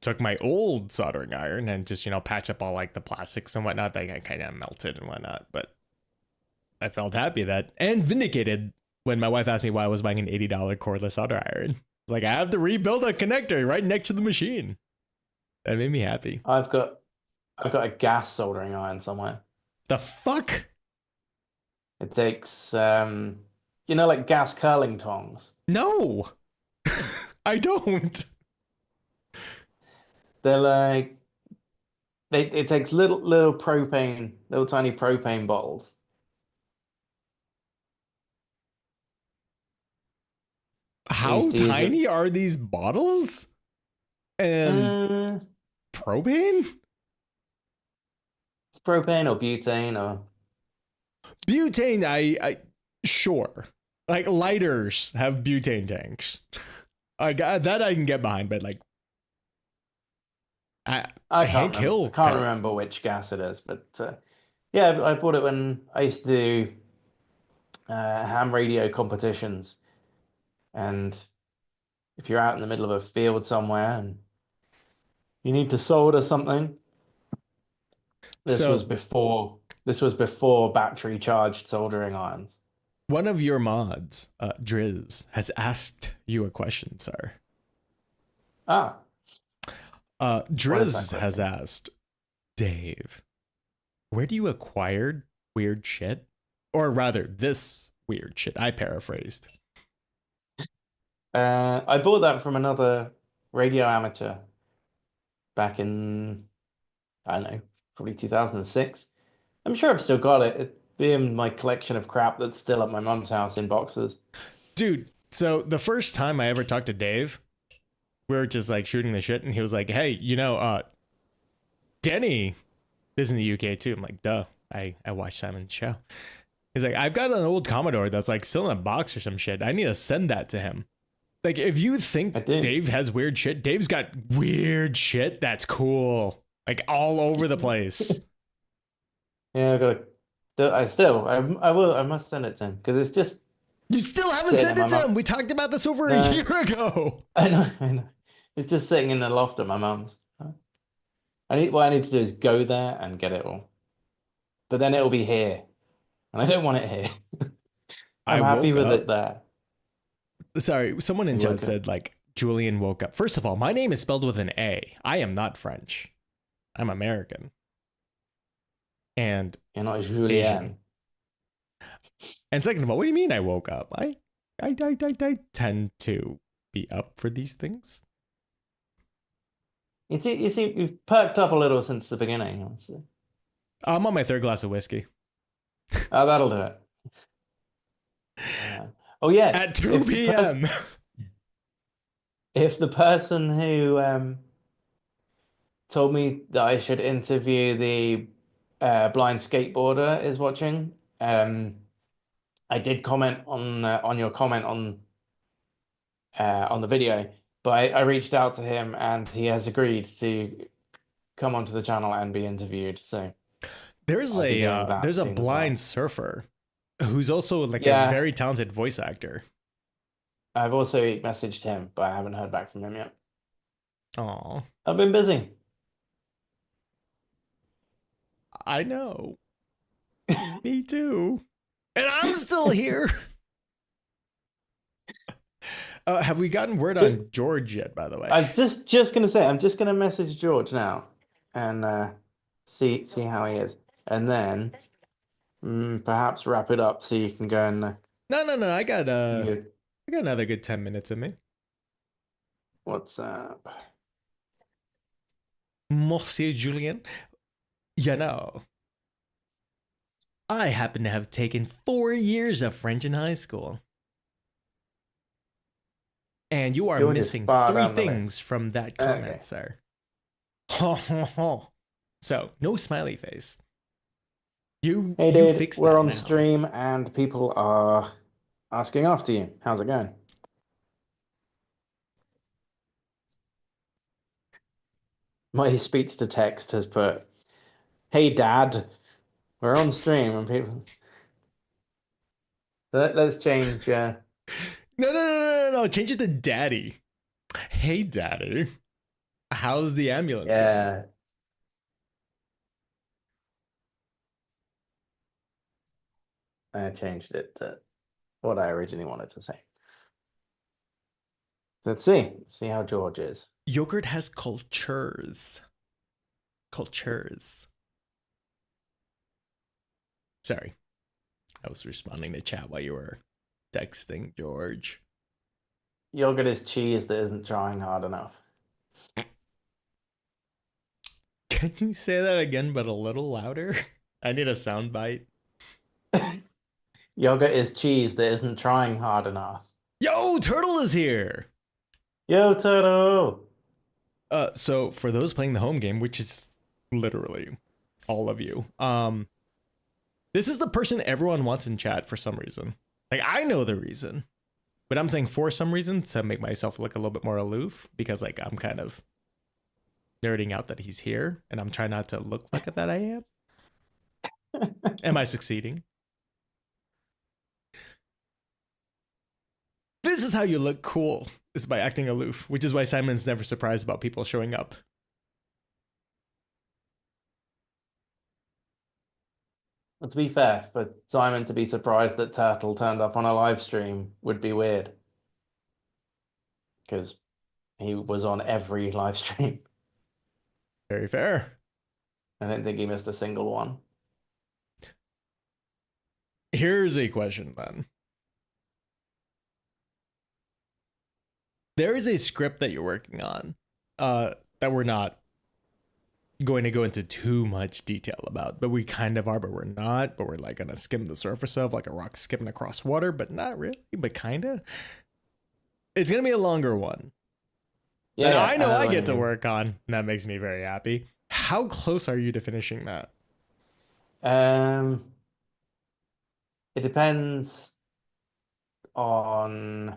A: took my old soldering iron and just, patch up all like the plastics and whatnot that got kind of melted and whatnot. But I felt happy that and vindicated when my wife asked me why I was buying an $80 cordless solder iron. It's like I have to rebuild a connector right next to the machine. That made me happy.
B: I've got a gas soldering iron somewhere.
A: The fuck?
B: It takes like gas curling tongs.
A: No. I don't.
B: They're like it takes little tiny propane bottles. I
A: How
B: used to use it.
A: tiny are these bottles? And
B: Uh,
A: propane?
B: it's propane or butane or
A: Butane, I sure. Like lighters have butane tanks. I got that I can get behind, but like I, Hank
B: I
A: Hill
B: can't
A: kind of.
B: remember which gas it is, but yeah, I bought it when I used to do ham radio competitions. And if you're out in the middle of a field somewhere and you need to solder something,
A: So
B: this was before battery charged soldering irons.
A: one of your mods, Driz, has asked you a question, sir.
B: Ah, what is that
A: Driz has
B: question?
A: asked, Dave, where do you acquire weird shit? Or rather, this weird shit. I paraphrased.
B: I bought that from another radio amateur back in, I don't know, probably 2006. I'm sure I've still got it. It'd be in my collection of crap that's still at my mum's house in boxes.
A: Dude, so the first time I ever talked to Dave, we were just like shooting the shit, and he was like, hey, Denny is in the UK too. I'm like, duh. I watched Simon's show. He's like, I've got an old Commodore that's like still in a box or some shit. I need to send that to him. Like, if you think
B: I do.
A: Dave has weird shit, Dave's got weird shit that's cool. Like all over the place.
B: Yeah, I've got to, I must send it to him because it's just
A: You still haven't
B: sitting in
A: sent it
B: my
A: to
B: mum.
A: him. We talked about this over a
B: No,
A: year ago.
B: I know. It's just sitting in the loft at my mum's. What I need to do is go there and get it all. But then it'll be here. And I don't want it here.
A: I
B: I'm happy
A: woke
B: with it
A: up.
B: there.
A: Sorry, someone in
B: You
A: chat
B: woke up.
A: said, like, Julian woke up. First of all, my name is spelled with an A. I am not French. I'm American and
B: You're not
A: Asian.
B: Julien.
A: And second of all, what do you mean I woke up? I tend to be up for these things.
B: You see, you've perked up a little since the beginning. Let's see.
A: I'm on my third glass of whiskey
B: Oh, that'll do it. Oh yeah.
A: at 2 p.m.
B: If the person who told me that I should interview the blind skateboarder is watching, I did comment on your comment on the video, but I reached out to him and he has agreed to come onto the channel and be interviewed. So I'll be doing that
A: There's a
B: soon as well.
A: blind surfer who's also like a
B: Yeah,
A: very talented voice actor.
B: I've also messaged him, but I haven't heard back from him yet.
A: Oh,
B: I've been busy.
A: I know. Me too. And I'm still here. Have we gotten word on George yet, by the way?
B: I'm just gonna say I'm just gonna message George now and see how he is, and then perhaps wrap it up so you can go and
A: No.
B: you
A: I got another good 10 minutes in me.
B: what's up?
A: Monsieur Julien. You know, I happen to have taken 4 years of French in high school. And you are
B: George is
A: missing
B: far
A: 3
B: down the
A: things
B: list.
A: from that
B: Okay.
A: comment, sir. Ho ho ho. So, no smiley face. You
B: Hey,
A: you
B: dude,
A: fix
B: we're
A: that
B: on
A: now.
B: stream and people are asking after you. How's it going? My speech to text has put, "Hey, Dad, we're on stream," and people. Let's change.
A: No. Change it to daddy. Hey, daddy. How's the ambulance going?
B: Yeah, I changed it to what I originally wanted to say. Let's see. Let's see how George is.
A: Yogurt has cultures. Cultures. Sorry. I was responding to chat while you were texting George.
B: Yogurt is cheese that isn't trying hard enough.
A: Can you say that again, but a little louder? I need a sound bite.
B: Yogurt is cheese that isn't trying hard enough.
A: Yo, Turtle is here.
B: Yo, Toto!
A: So for those playing the home game, which is literally all of you, this is the person everyone wants in chat for some reason. Like, I know the reason, but I'm saying for some reason to make myself look a little bit more aloof, because like I'm kind of nerding out that he's here, and I'm trying not to look like that I am. Am I succeeding? This is how you look cool, is by acting aloof, which is why Simon's never surprised about people showing up.
B: Well, to be fair, for Simon to be surprised that Turtle turned up on a live stream would be weird. Because he was on every live stream.
A: Very fair.
B: I don't think he missed a single one.
A: Here's a question then. There is a script that you're working on that we're not going to go into too much detail about, but we kind of are, but we're not, but we're like gonna skim the surface of, like a rock skimming across water, but not really, but kind of. It's gonna be a longer one. Yeah, I know I get to work on, and that makes me very happy. How close are you to finishing that?
B: It depends on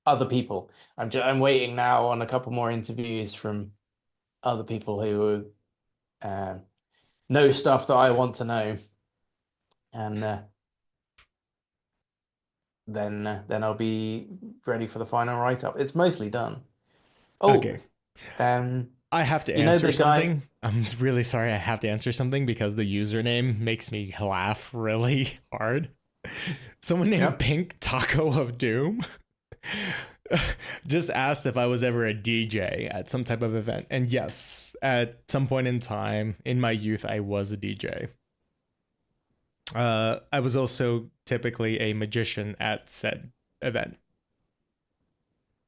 B: other people. I'm waiting now on a couple more interviews from other people who know stuff that I want to know, and then I'll be ready for the final write-up. It's mostly done. Oh,
A: okay. I have to answer something. I'm really sorry. I have to answer something because the username makes me laugh really hard. Someone named Pink Taco of Doom just asked if I was ever a DJ at some type of event. And yes, at some point in time in my youth, I was a DJ. I was also typically a magician at said event.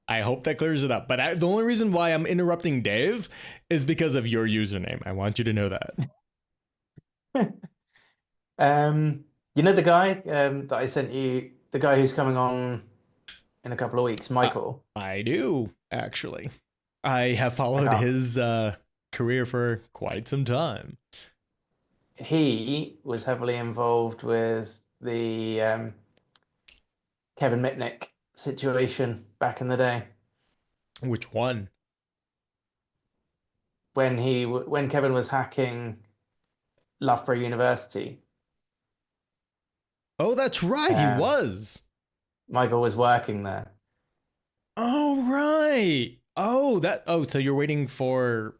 A: I hope that clears it up. But the only reason why I'm interrupting Dave is because of your username. I want you to know that.
B: You know the guy that I sent you, the guy who's coming on in a couple of weeks, Michael?
A: I do, actually. I have followed his career for quite some time.
B: He was heavily involved with the Kevin Mitnick situation back in the day.
A: Which one?
B: When Kevin was hacking Loughborough University.
A: Oh, that's right. He was.
B: Michael was working there.
A: Oh, right. Oh, so you're waiting for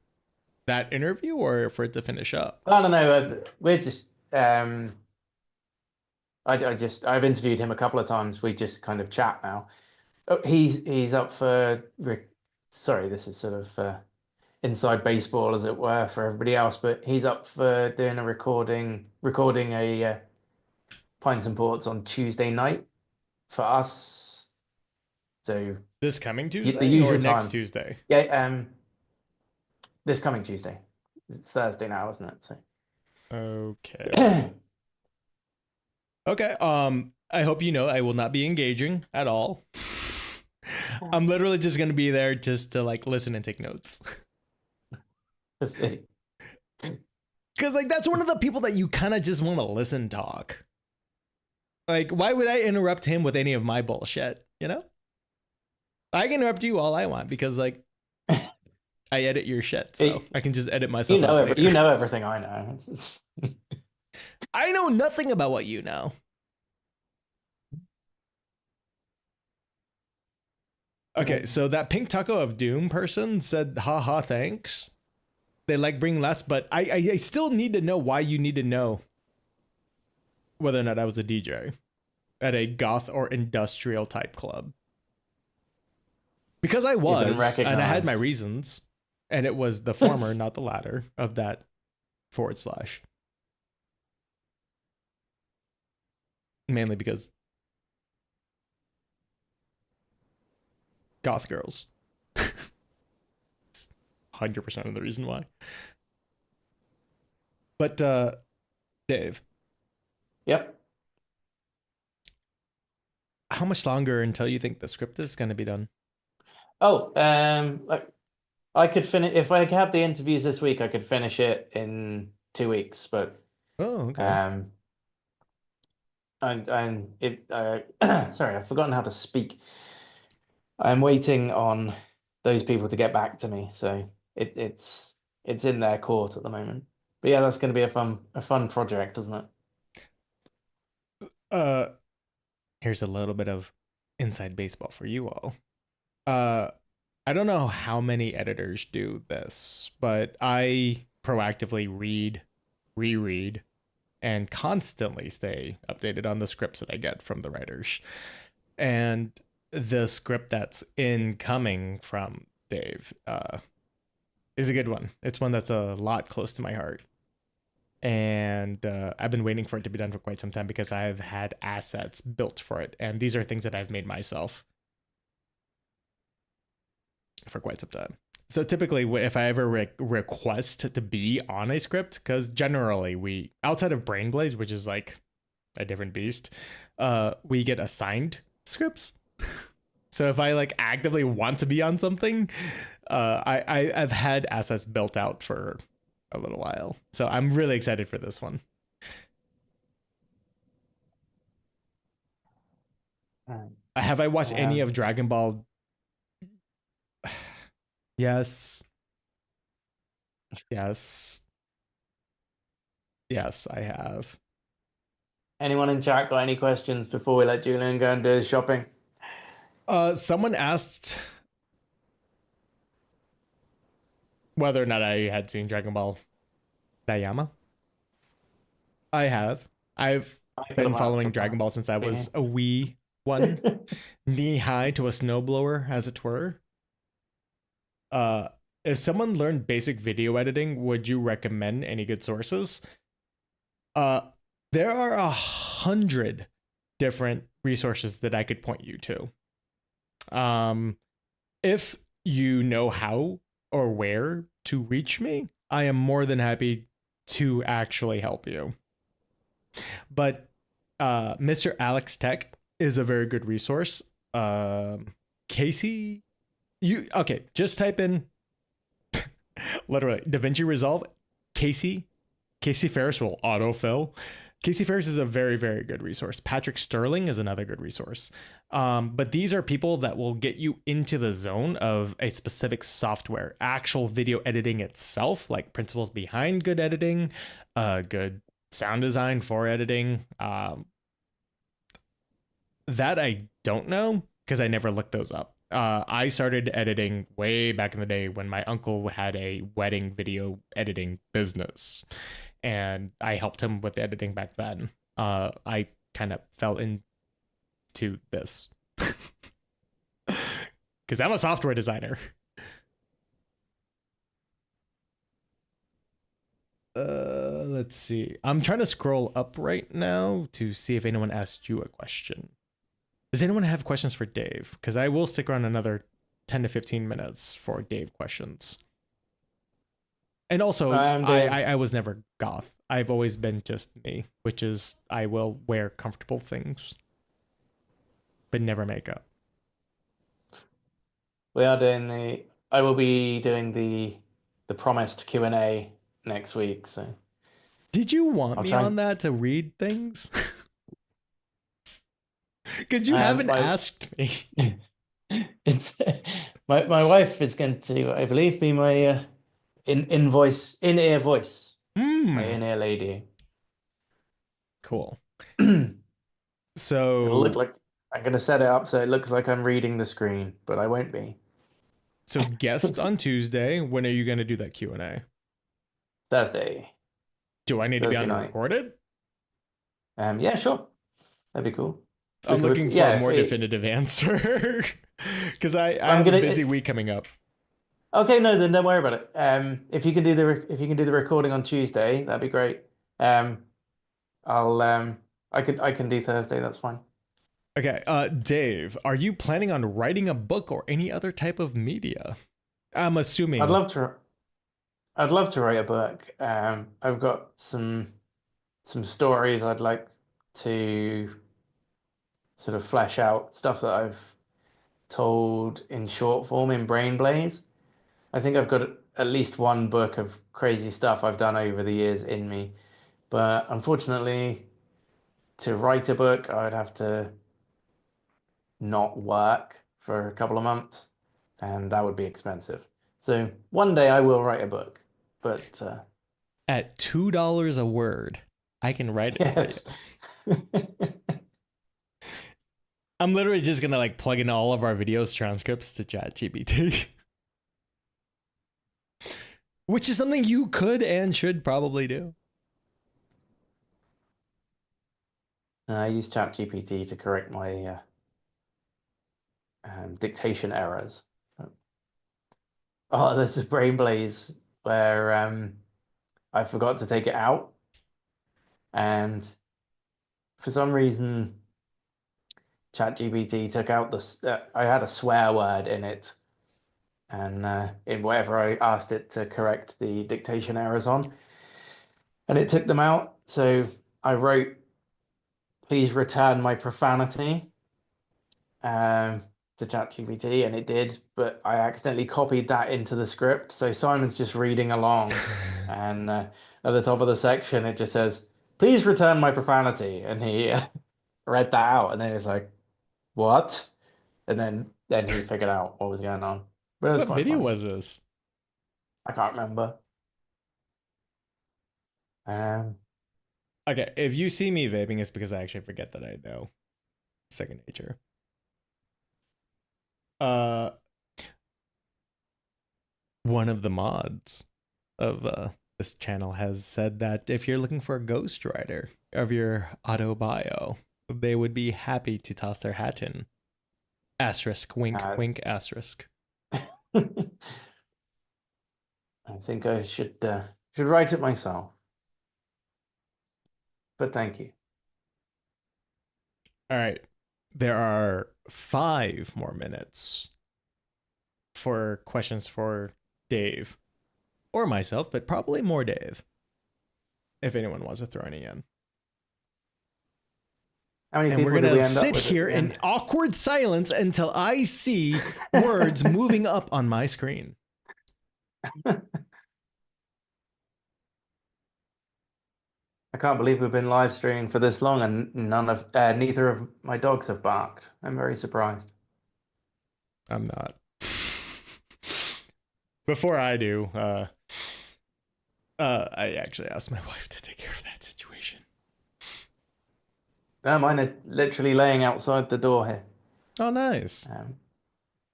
A: that interview or for it to finish up?
B: I don't know. We're just I've interviewed him a couple of times. We just kind of chat now. Oh, he's up for sorry, this is sort of inside baseball, as it were, for everybody else, but he's up for doing a recording a Pints and Ports on Tuesday night for us. So
A: this coming Tuesday
B: the usual
A: or next
B: time.
A: Tuesday?
B: Yeah, this coming Tuesday. It's Thursday now, isn't it? So
A: okay. Okay. I hope you know I will not be engaging at all. I'm literally just gonna be there just to like listen and take notes. Because like that's one of the people that you kind of just want to listen talk. Like, why would I interrupt him with any of my bullshit? You know, I can interrupt you all I want because like I edit your shit, so I can just edit myself.
B: You know everything I know.
A: I know nothing about what you know. Okay, so that Pink Taco of Doom person said, haha, thanks. They like bring less, but I still need to know why you need to know whether or not I was a DJ at a goth or industrial type club. Because I was, and I had my reasons, and it was the former, not the latter, of that / mainly because goth girls. 100% of the reason why. But Dave,
B: Yep.
A: how much longer until you think the script is going to be done?
B: Oh, like I could finish if I had the interviews this week. I could finish it in 2 weeks, but
A: Oh, okay.
B: um, and it. Sorry, I've forgotten how to speak. I'm waiting on those people to get back to me, so it's in their court at the moment. But yeah, that's going to be a fun project, isn't it?
A: Uh, Here's a little bit of inside baseball for you all. Uh, I don't know how many editors do this, but I proactively read, reread, and constantly stay updated on the scripts that I get from the writers. And the script that's incoming from Dave is a good one. It's one that's a lot close to my heart. And I've been waiting for it to be done for quite some time because I've had assets built for it. And these are things that I've made myself for quite some time. So typically, if I ever request to be on a script, because generally we, outside of Brain Blaze, which is like a different beast, we get assigned scripts. So if I like actively want to be on something, I've had assets built out for a little while. So I'm really excited for this one. Have I watched any of Dragon Ball? Yes. Yes. Yes, I have.
B: Anyone in chat got any questions before we let Julian go and do his shopping?
A: Someone asked whether or not I had seen Dragon Ball Dayama. I have. I've been following Dragon Ball since I was a wee one, knee high to a snowblower, as it were. If someone learned basic video editing, would you recommend any good sources? There are 100 different resources that I could point you to. If you know how or where to reach me, I am more than happy to actually help you. But Mr. Alex Tech is a very good resource. Casey, just type in literally DaVinci Resolve. Casey Ferris will autofill. Casey Ferris is a very, very good resource. Patrick Sterling is another good resource. But these are people that will get you into the zone of a specific software, actual video editing itself, like principles behind good editing, good sound design for editing. That I don't know because I never looked those up. I started editing way back in the day when my uncle had a wedding video editing business, and I helped him with editing back then. I kind of fell into this because I'm a software designer. Let's see. I'm trying to scroll up right now to see if anyone asked you a question. Does anyone have questions for Dave? Because I will stick around another 10 to 15 minutes for Dave questions. And also, I was never goth. I've always been just me, which is I will wear comfortable things, but never makeup.
B: I will be doing the promised Q&A next week. So
A: did you want me on that to read things? Because you haven't asked me.
B: It's my wife is going to, I believe, be my in-ear voice, my in-ear lady.
A: Cool.
B: So it'll look like I'm going to set it up so it looks like I'm reading the screen, but I won't be.
A: So guest on Tuesday. When are you going to do that Q&A?
B: Thursday.
A: Do I need to be on recorded?
B: Yeah, sure. That'd be cool.
A: I'm looking for a more definitive answer because I have a busy week coming up.
B: Okay, no, then don't worry about it. If you can do the recording on Tuesday, that'd be great. I can do Thursday. That's fine.
A: Okay, Dave, are you planning on writing a book or any other type of media? I'm assuming.
B: I'd love to. I'd love to write a book. I've got some stories I'd like to sort of flesh out, stuff that I've told in short form in Brain Blaze. I think I've got at least one book of crazy stuff I've done over the years in me. But unfortunately, to write a book, I would have to not work for a couple of months, and that would be expensive. So one day I will write a book, but
A: At $2 a word, I can write it for you.
B: yes.
A: I'm literally just gonna like plug in all of our videos transcripts to ChatGPT. Which is something you could and should probably do.
B: I use ChatGPT to correct my dictation errors. Oh, there's a Brain Blaze where I forgot to take it out, and for some reason, ChatGPT took out I had a swear word in it, and in whatever I asked it to correct the dictation errors on, and it took them out. So I wrote, "Please return my profanity," um, to ChatGPT, and it did, but I accidentally copied that into the script. So Simon's just reading along, and at the top of the section, it just says, "Please return my profanity," and he read that out, and then it's like, "What?" And then he figured out what was going on. But it was
A: What
B: quite
A: video
B: funny.
A: was this?
B: I can't remember. Um,
A: Okay, if you see me vaping, it's because I actually forget that I know. Second nature. Uh, one of the mods of this channel has said that if you're looking for a ghostwriter of your auto bio, they would be happy to toss their hat in. Asterisk, wink,
B: uh,
A: wink, asterisk.
B: I think I should write it myself. But thank you.
A: All right. There are 5 more minutes for questions for Dave or myself, but probably more Dave if anyone wants to throw any in.
B: How many
A: And we're
B: people did
A: going
B: we
A: to
B: end up
A: sit
B: with at
A: here
B: the
A: in
B: end?
A: awkward silence until I see words moving up on my screen.
B: I can't believe we've been live streaming for this long and neither of my dogs have barked. I'm very surprised.
A: I'm not. Before I do, I actually asked my wife to take care of that situation.
B: No, mine are literally laying outside the door here.
A: Oh, nice.
B: Um,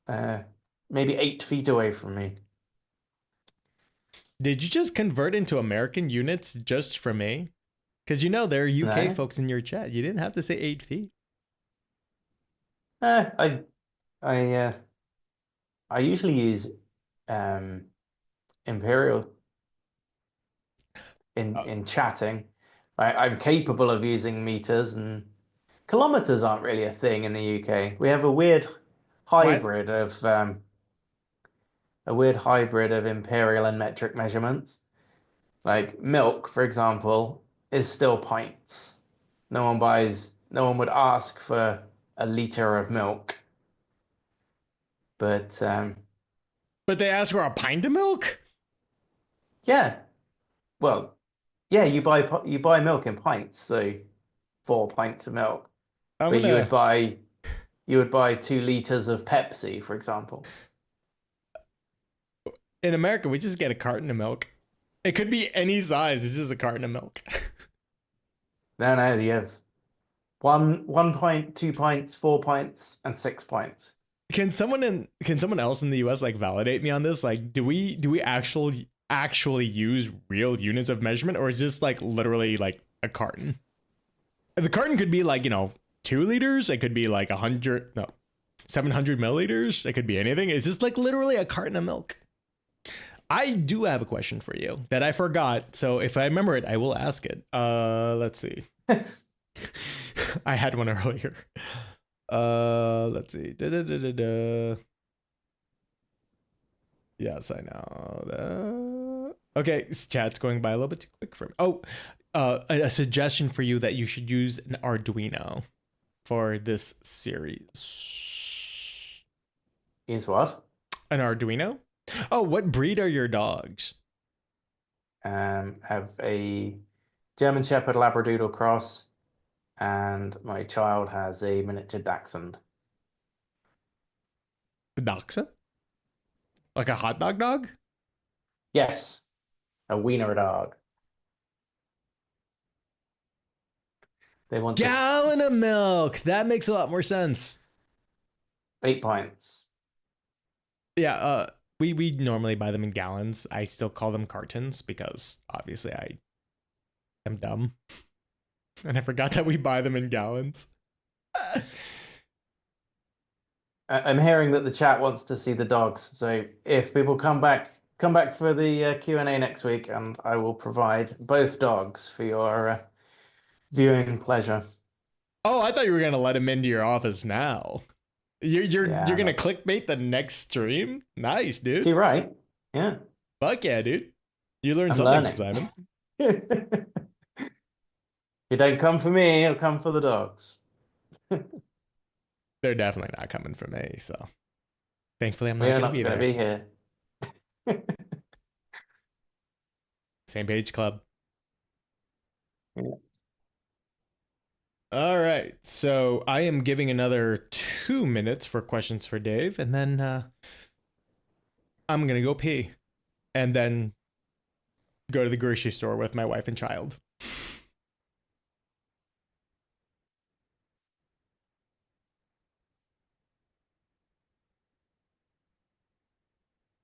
B: uh, maybe 8 feet away from me.
A: Did you just convert into American units just for me? Because you know there are UK
B: No,
A: folks in your chat. You didn't have to say 8 feet.
B: uh, I I I usually use um, Imperial
A: Uh,
B: in chatting. I'm capable of using meters, and kilometers aren't really a thing in the UK. We have
A: what?
B: hybrid of a weird hybrid of imperial and metric measurements. Like milk, for example, is still pints. No one would ask for a liter of milk. But
A: But they asked for a pint of milk?
B: yeah, well, yeah, you buy milk in pints, so 4 pints of milk.
A: I'm
B: But
A: gonna.
B: you would buy 2 liters of Pepsi, for example.
A: In America, we just get a carton of milk. It could be any size. It's just a carton of milk.
B: No, no, you have one pint, 2 pints, 4 pints, and 6 pints.
A: Can someone else in the US like validate me on this? Like, do we actually use real units of measurement, or is just like literally like a carton? And the carton could be like 2 liters. It could be like 100 no 700 milliliters. It could be anything. It's just like literally a carton of milk. I do have a question for you that I forgot. So if I remember it, I will ask it. Let's see. I had one earlier. Let's see. Da-da-da-da-da. Yes, I know. Okay, this chat's going by a little bit too quick for me. Oh, a suggestion for you that you should use an Arduino for this series.
B: Is what?
A: An Arduino? Oh, what breed are your dogs?
B: Have a German Shepherd Labradoodle cross, and my child has a miniature Dachshund.
A: Dachshund? Like a hot dog dog?
B: Yes, a wiener dog. They want to
A: Gallon of milk. That makes a lot more sense.
B: 8 pints.
A: Yeah, we normally buy them in gallons. I still call them cartons because obviously I am dumb. And I forgot that we buy them in gallons.
B: I'm hearing that the chat wants to see the dogs. So if people come back for the Q&A next week, and I will provide both dogs for your viewing pleasure.
A: Oh, I thought you were gonna let him into your office now. You're
B: Yeah,
A: gonna clickbait the next stream? Nice, dude.
B: See, right? Yeah,
A: Fuck yeah, dude. You learned
B: I'm
A: something
B: learning.
A: from Simon.
B: If you don't come for me, you'll come for the dogs.
A: They're definitely not coming for me, so thankfully I'm not
B: We're
A: gonna
B: not
A: be
B: going to
A: there.
B: be here.
A: Same page club.
B: Yeah.
A: All right, so I am giving another 2 minutes for questions for Dave, and then I'm gonna go pee, and then go to the grocery store with my wife and child.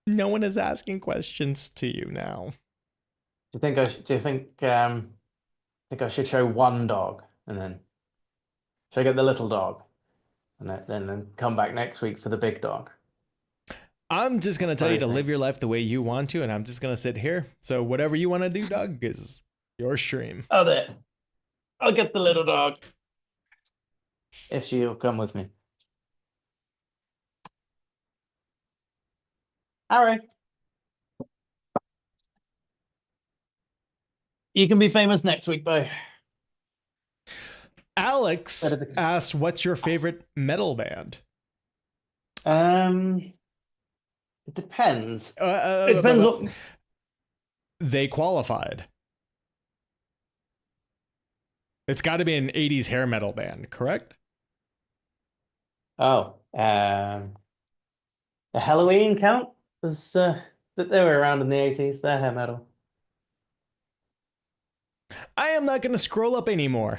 A: No one is asking questions to you now.
B: Do you think I should show one dog, and then should I get the little dog, and then come back next week for the big dog?
A: I'm just gonna
B: What
A: tell
B: do
A: you
B: you
A: to live
B: think?
A: your life the way you want to, and I'm just gonna sit here. So whatever you want to do, Doug, is your stream.
B: Oh, there. I'll get the little dog if she'll come with me. All right. You can be famous next week, bye.
A: Alex asked, "What's your favorite metal band?"
B: Um, it depends.
A: Uh,
B: It depends
A: uh,
B: what.
A: they qualified. It's got to be an '80s hair metal band, correct?
B: Oh, the Halloween count was that they were around in the 80s. They're hair metal.
A: I am not gonna scroll up anymore.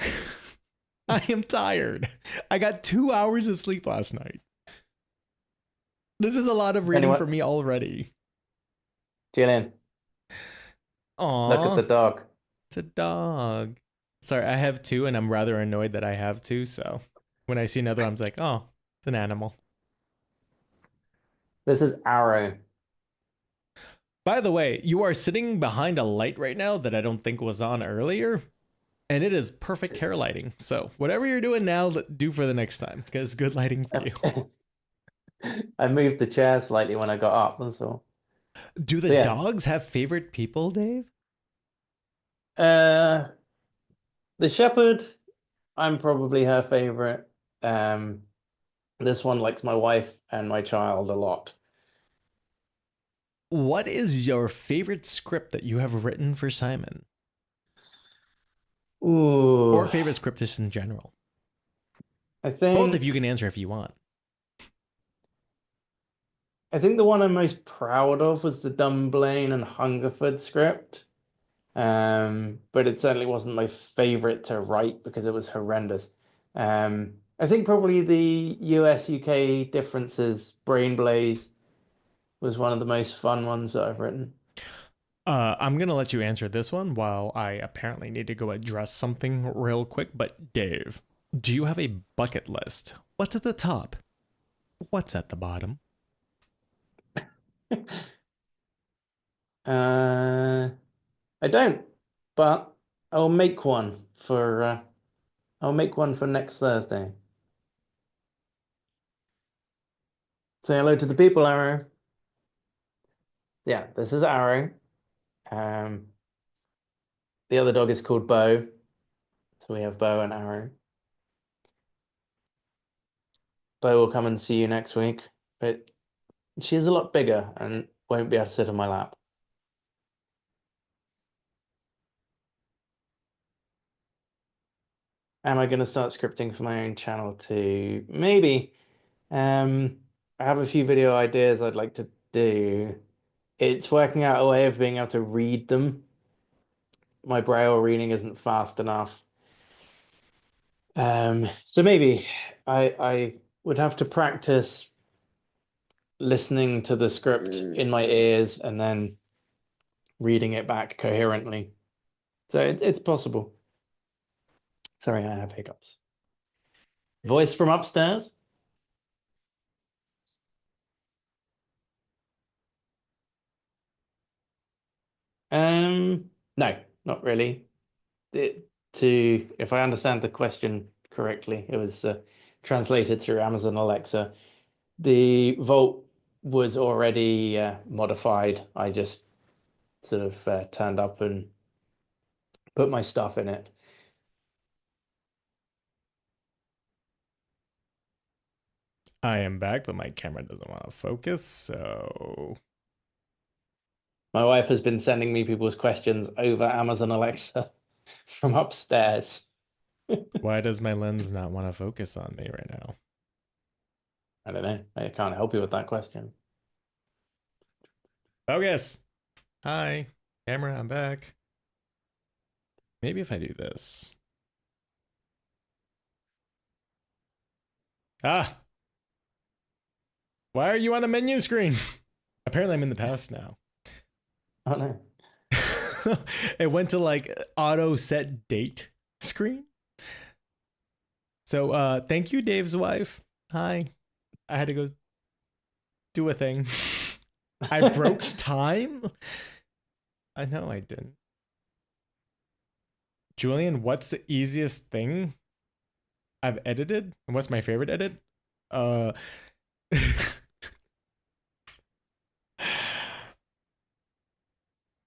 A: I am tired. I got 2 hours of sleep last night. This is a lot of reading for me already.
B: Julian, look at the
A: Aww,
B: dog.
A: it's a dog. Sorry, I have two, and I'm rather annoyed that I have two. So when I see another, I'm just like, oh, it's an animal.
B: This is Arrow.
A: By the way, you are sitting behind a light right now that I don't think was on earlier, and it is perfect hair lighting. So whatever you're doing now, do for the next time, because good lighting for you.
B: I moved the chair slightly when I got up, that's all.
A: Do the dogs have favorite people, Dave?
B: The shepherd, I'm probably her favorite. This one likes my wife and my child a lot.
A: What is your favorite script that you have written for Simon?
B: Ooh.
A: Or favorite script just in general?
B: I think
A: both if you can answer if you want.
B: I think the one I'm most proud of was the Dunblane and Hungerford script. But it certainly wasn't my favorite to write because it was horrendous. I think probably the US UK differences, Brain Blaze, was one of the most fun ones that I've written.
A: I'm going to let you answer this one while I apparently need to go address something real quick. But Dave, do you have a bucket list? What's at the top? What's at the bottom?
B: I don't, but I'll make one for next Thursday. Say hello to the people, Arrow. Yeah, this is Arrow. Um, the other dog is called Bo, so we have Bo and Arrow. Bo will come and see you next week, but she's a lot bigger and won't be able to sit on my lap. Am I going to start scripting for my own channel too? Maybe. I have a few video ideas I'd like to do. It's working out a way of being able to read them. My braille reading isn't fast enough. So maybe I would have to practice listening to the script in my ears and then reading it back coherently. So it's possible. Sorry, I have hiccups. Voice from upstairs? No, not really. If I understand the question correctly, it was translated through Amazon Alexa. The Vault was already modified. I just sort of turned up and put my stuff in it.
A: I am back, but my camera doesn't want to focus, so
B: My wife has been sending me people's questions over Amazon Alexa from upstairs.
A: why does my lens not want to focus on me right now?
B: I don't know. I can't help you with that question.
A: Focus! Hi, camera, I'm back. Maybe if I do this. Ah! Why are you on a menu screen? Apparently I'm in the past now.
B: Oh no.
A: It went to like auto set date screen. So thank you, Dave's wife. Hi. I had to go do a thing. I broke time? I know I didn't. Julian, what's the easiest thing I've edited? And what's my favorite edit? Uh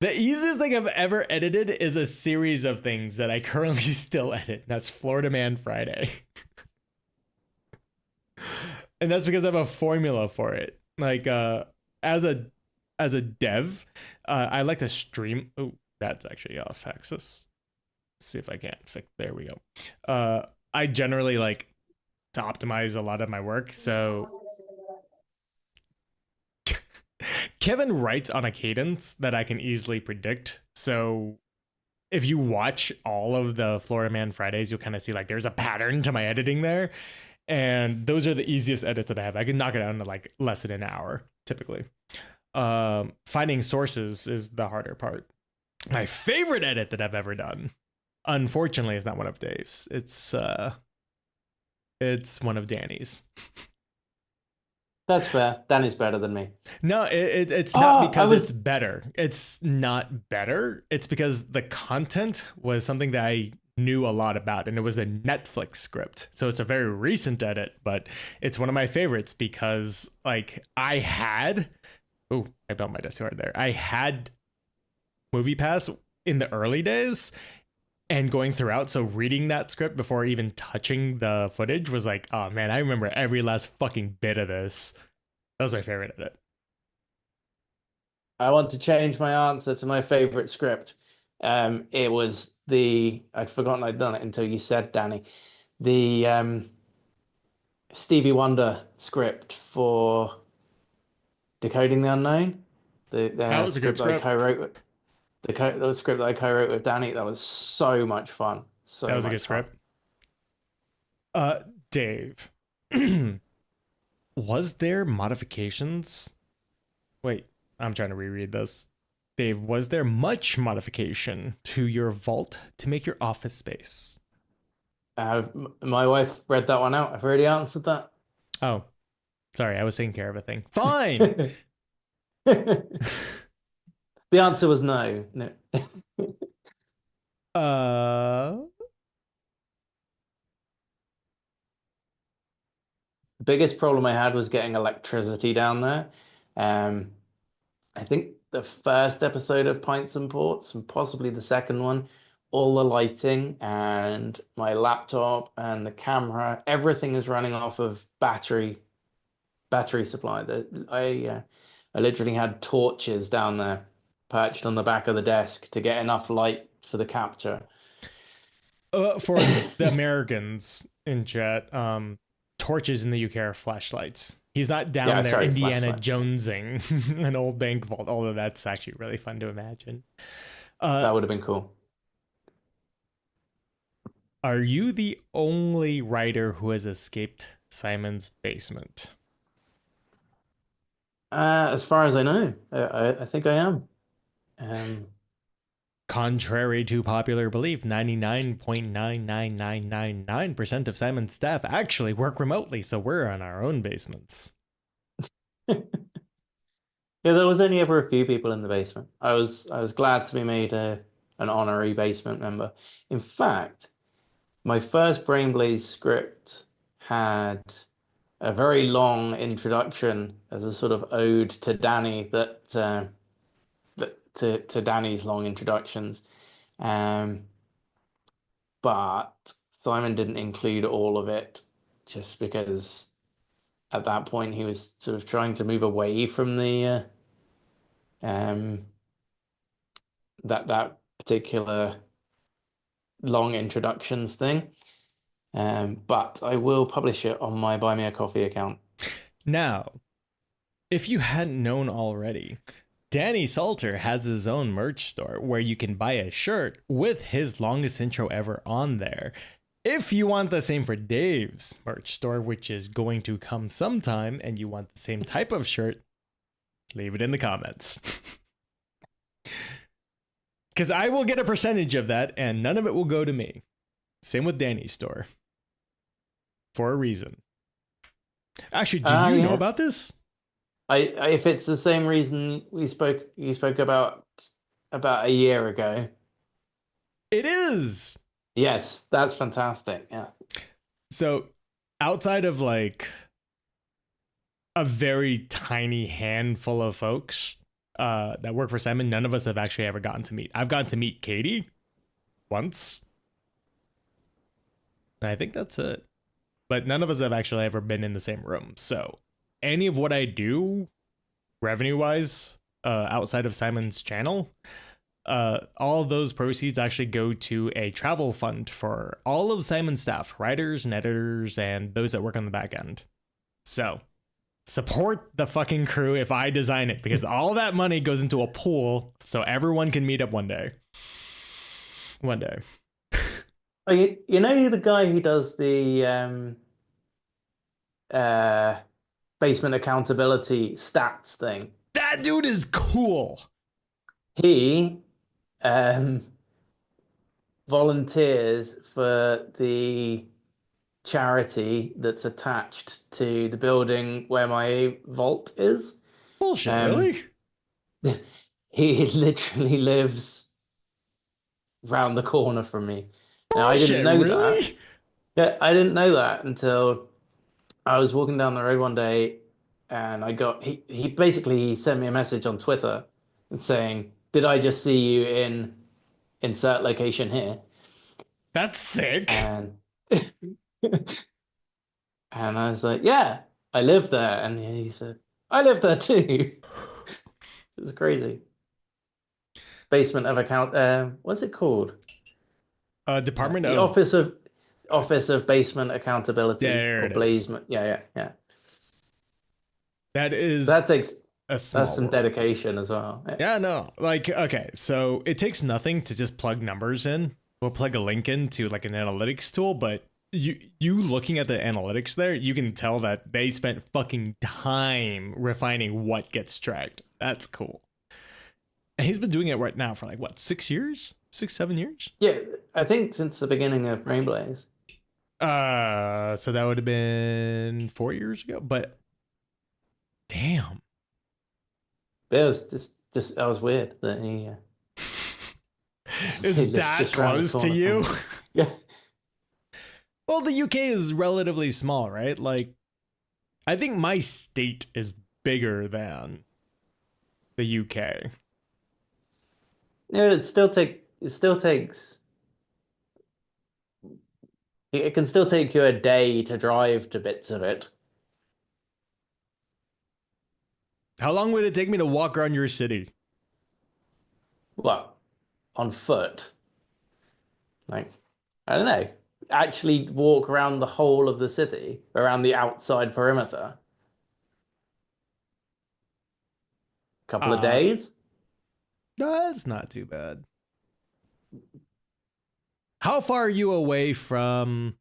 A: The easiest thing I've ever edited is a series of things that I currently still edit. That's Florida Man Friday. And that's because I have a formula for it. Like as a dev, I like to stream. Oh, that's actually off axis. Let's see if I can't fix. There we go. I generally like to optimize a lot of my work. So Kevin writes on a cadence that I can easily predict. So if you watch all of the Florida Man Fridays, you'll kind of see like there's a pattern to my editing there. And those are the easiest edits that I have. I can knock it out in like less than an hour, typically. Finding sources is the harder part. My favorite edit that I've ever done, unfortunately, is not one of Dave's. It's one of Danny's.
B: That's fair. Danny's better than me.
A: No, it's not because
B: was...
A: it's better. It's not better. It's because the content was something that I knew a lot about, and it was a Netflix script. So it's a very recent edit, but it's one of my favorites because like I had, oh, I bumped my desk too hard there. I had Movie Pass in the early days and going throughout. So reading that script before even touching the footage was like, oh man, I remember every last fucking bit of this. That was my favorite edit.
B: I want to change my answer to my favorite script. It was I'd forgotten I'd done it until you said, Danny. The Stevie Wonder script for Decoding the Unknown.
A: That
B: The
A: was a good
B: script that I
A: script.
B: co-wrote with the script that I co-wrote with Danny. That was so much fun.
A: That
B: So
A: was a good
B: much fun.
A: script. Dave, was there modifications? Wait, I'm trying to reread this. Dave, was there much modification to your vault to make your office space?
B: My wife read that one out. I've already answered that.
A: Oh, sorry, I was taking care of a thing. Fine.
B: The answer was no. No.
A: uh,
B: The biggest problem I had was getting electricity down there. I think the first episode of Pints and Ports and possibly the second one, all the lighting and my laptop and the camera, everything is running off of battery supply. I literally had torches down there perched on the back of the desk to get enough light for the capture.
A: For the Americans in chat, torches in the UK are flashlights. He's not down
B: Yeah,
A: there
B: sorry,
A: Indiana
B: flashlight.
A: Jonesing an old bank vault, although that's actually really fun to imagine.
B: That would have been cool.
A: Are you the only writer who has escaped Simon's basement?
B: As far as I know, I think I am. Um,
A: Contrary to popular belief, 99.99999% of Simon's staff actually work remotely, so we're in our own basements.
B: Yeah, there was only ever a few people in the basement. I was glad to be made an honorary basement member. In fact, my first Brainblaze script had a very long introduction as a sort of ode to Danny to Danny's long introductions. Um, but Simon didn't include all of it just because at that point he was sort of trying to move away from the um that particular long introductions thing. But I will publish it on my Buy Me a Coffee account.
A: Now, if you hadn't known already, Danny Salter has his own merch store where you can buy a shirt with his longest intro ever on there. If you want the same for Dave's merch store, which is going to come sometime, and you want the same type of shirt, leave it in the comments. Because I will get a percentage of that, and none of it will go to me. Same with Danny's store. For a reason. Actually, do you know about this?
B: If it's the same reason you spoke about a year ago.
A: It is.
B: Yes, that's fantastic. Yeah.
A: So outside of like a very tiny handful of folks that work for Simon, none of us have actually ever gotten to meet. I've gotten to meet Katie once. And I think that's it. But none of us have actually ever been in the same room. So any of what I do revenue wise outside of Simon's channel, all of those proceeds actually go to a travel fund for all of Simon's staff, writers and editors and those that work on the back end. So support the fucking crew if I design it, because all that money goes into a pool so everyone can meet up one day. One day.
B: Oh, you know the guy who does the basement accountability stats thing?
A: That dude is cool.
B: He volunteers for the charity that's attached to the building where my vault is.
A: Bullshit, really?
B: He literally lives round the corner from me. Now, I
A: Bullshit,
B: didn't know
A: really?
B: that. Yeah, I didn't know that until I was walking down the road one day and he basically sent me a message on Twitter saying, "Did I just see you in insert location here?"
A: That's sick.
B: And and I was like, "Yeah, I live there." And he said, "I live there too." It was crazy. Basement of account. What's it called?
A: Department
B: The
A: of
B: Office of Basement Accountability
A: There
B: or
A: it is.
B: Blazement. Yeah.
A: That is
B: That's
A: some
B: world. Dedication as well.
A: Yeah, no. Like, okay, so it takes nothing to just plug numbers in. We'll plug a link into like an analytics tool, but you looking at the analytics there, you can tell that they spent fucking time refining what gets tracked. That's cool. And he's been doing it right now for like what, 6 years? 6-7 years?
B: Yeah, I think since the beginning of Rainblaze.
A: So that would have been 4 years ago, but damn.
B: It was just that was weird that he
A: is that close to you?
B: Yeah.
A: Well, the UK is relatively small, right? Like, I think my state is bigger than the UK.
B: Yeah, it still takes it can still take you a day to drive to bits of it.
A: How long would it take me to walk around your city?
B: Well, on foot. Like, I don't know. Actually walk around the whole of the city, around the outside perimeter. Couple of
A: Uh,
B: days.
A: that's not too bad. How far are you away from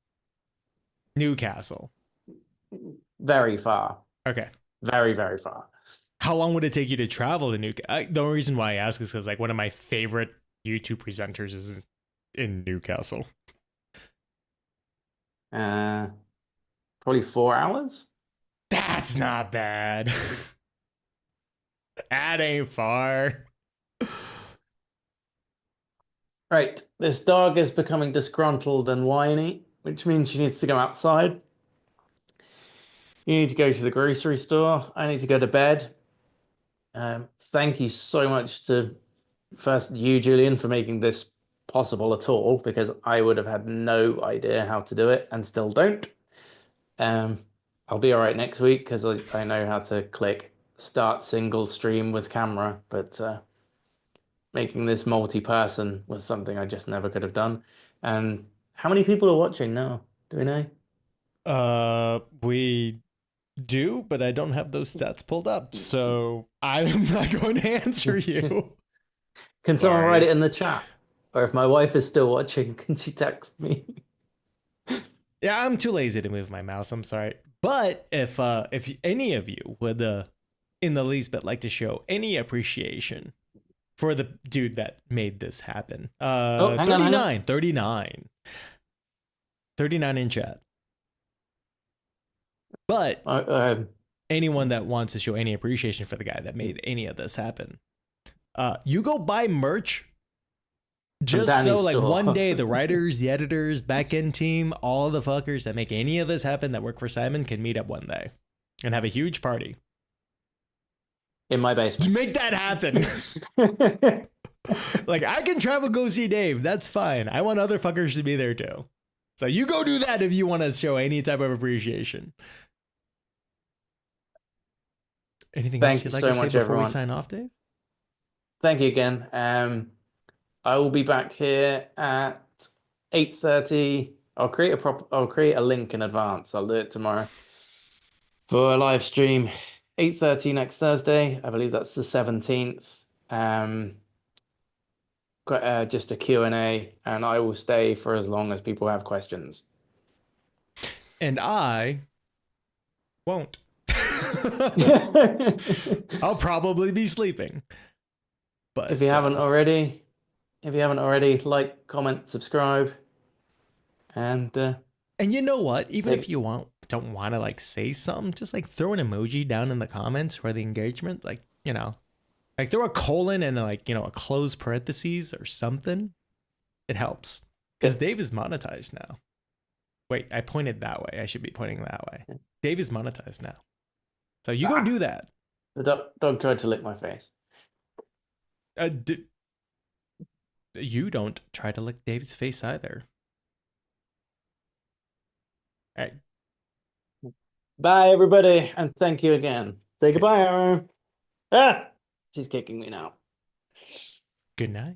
A: Newcastle?
B: Very far.
A: Okay.
B: Very, very far.
A: How long would it take you to travel to Newcastle? The only reason why I ask is because like one of my favorite YouTube presenters is in Newcastle.
B: Uh, Probably 4 hours.
A: That's not bad. That ain't far.
B: Right. This dog is becoming disgruntled and whiny, which means she needs to go outside. You need to go to the grocery store. I need to go to bed. Thank you so much to first you, Julian, for making this possible at all, because I would have had no idea how to do it and still don't. Um, I'll be all right next week because I know how to click start single stream with camera, but making this multi-person was something I just never could have done. And how many people are watching now? Do we know?
A: We do, but I don't have those stats pulled up, so I'm not going to answer you.
B: Can someone
A: Sorry.
B: write it in the chat? Or if my wife is still watching, can she text me?
A: Yeah, I'm too lazy to move my mouse. I'm sorry. But if any of you would in the least bit like to show any appreciation for the dude that made this happen.
B: Oh, hang on, hang on.
A: 39 in chat. But anyone that wants to show any appreciation for the guy that made any of this happen, you go buy merch just so like
B: store.
A: one day the writers, the editors, back-end team, all the fuckers that make any of this happen that work for Simon can meet up one day and have a huge party.
B: In my basement.
A: Make that happen. Like, I can travel go see Dave. That's fine. I want other fuckers to be there too. So you go do that if you want to show any type of appreciation. Anything else you'd like to say before
B: everyone.
A: we sign off, Dave?
B: Thank you again. I will be back here at 8:30. I'll create a link in advance. I'll do it tomorrow for a live stream. 8:30 next Thursday. I believe that's the 17th. Just a Q&A, and I will stay for as long as people have questions.
A: And I won't. I'll probably be sleeping. But
B: if you haven't already, like, comment, subscribe, and
A: you know what? Even if you don't want to like say something, just like throw an emoji down in the comments for the engagement. Like, you know, like throw a colon and like, you know, a closed parentheses or something. It helps because Dave is monetized now. Wait, I pointed that way. I should be pointing that way. Dave is monetized now. So you go do that.
B: The dog tried to lick my face.
A: You don't try to lick Dave's face either. All right.
B: Bye, everybody, and thank you again. Say goodbye, Aaron. She's kicking me now.
A: Good night.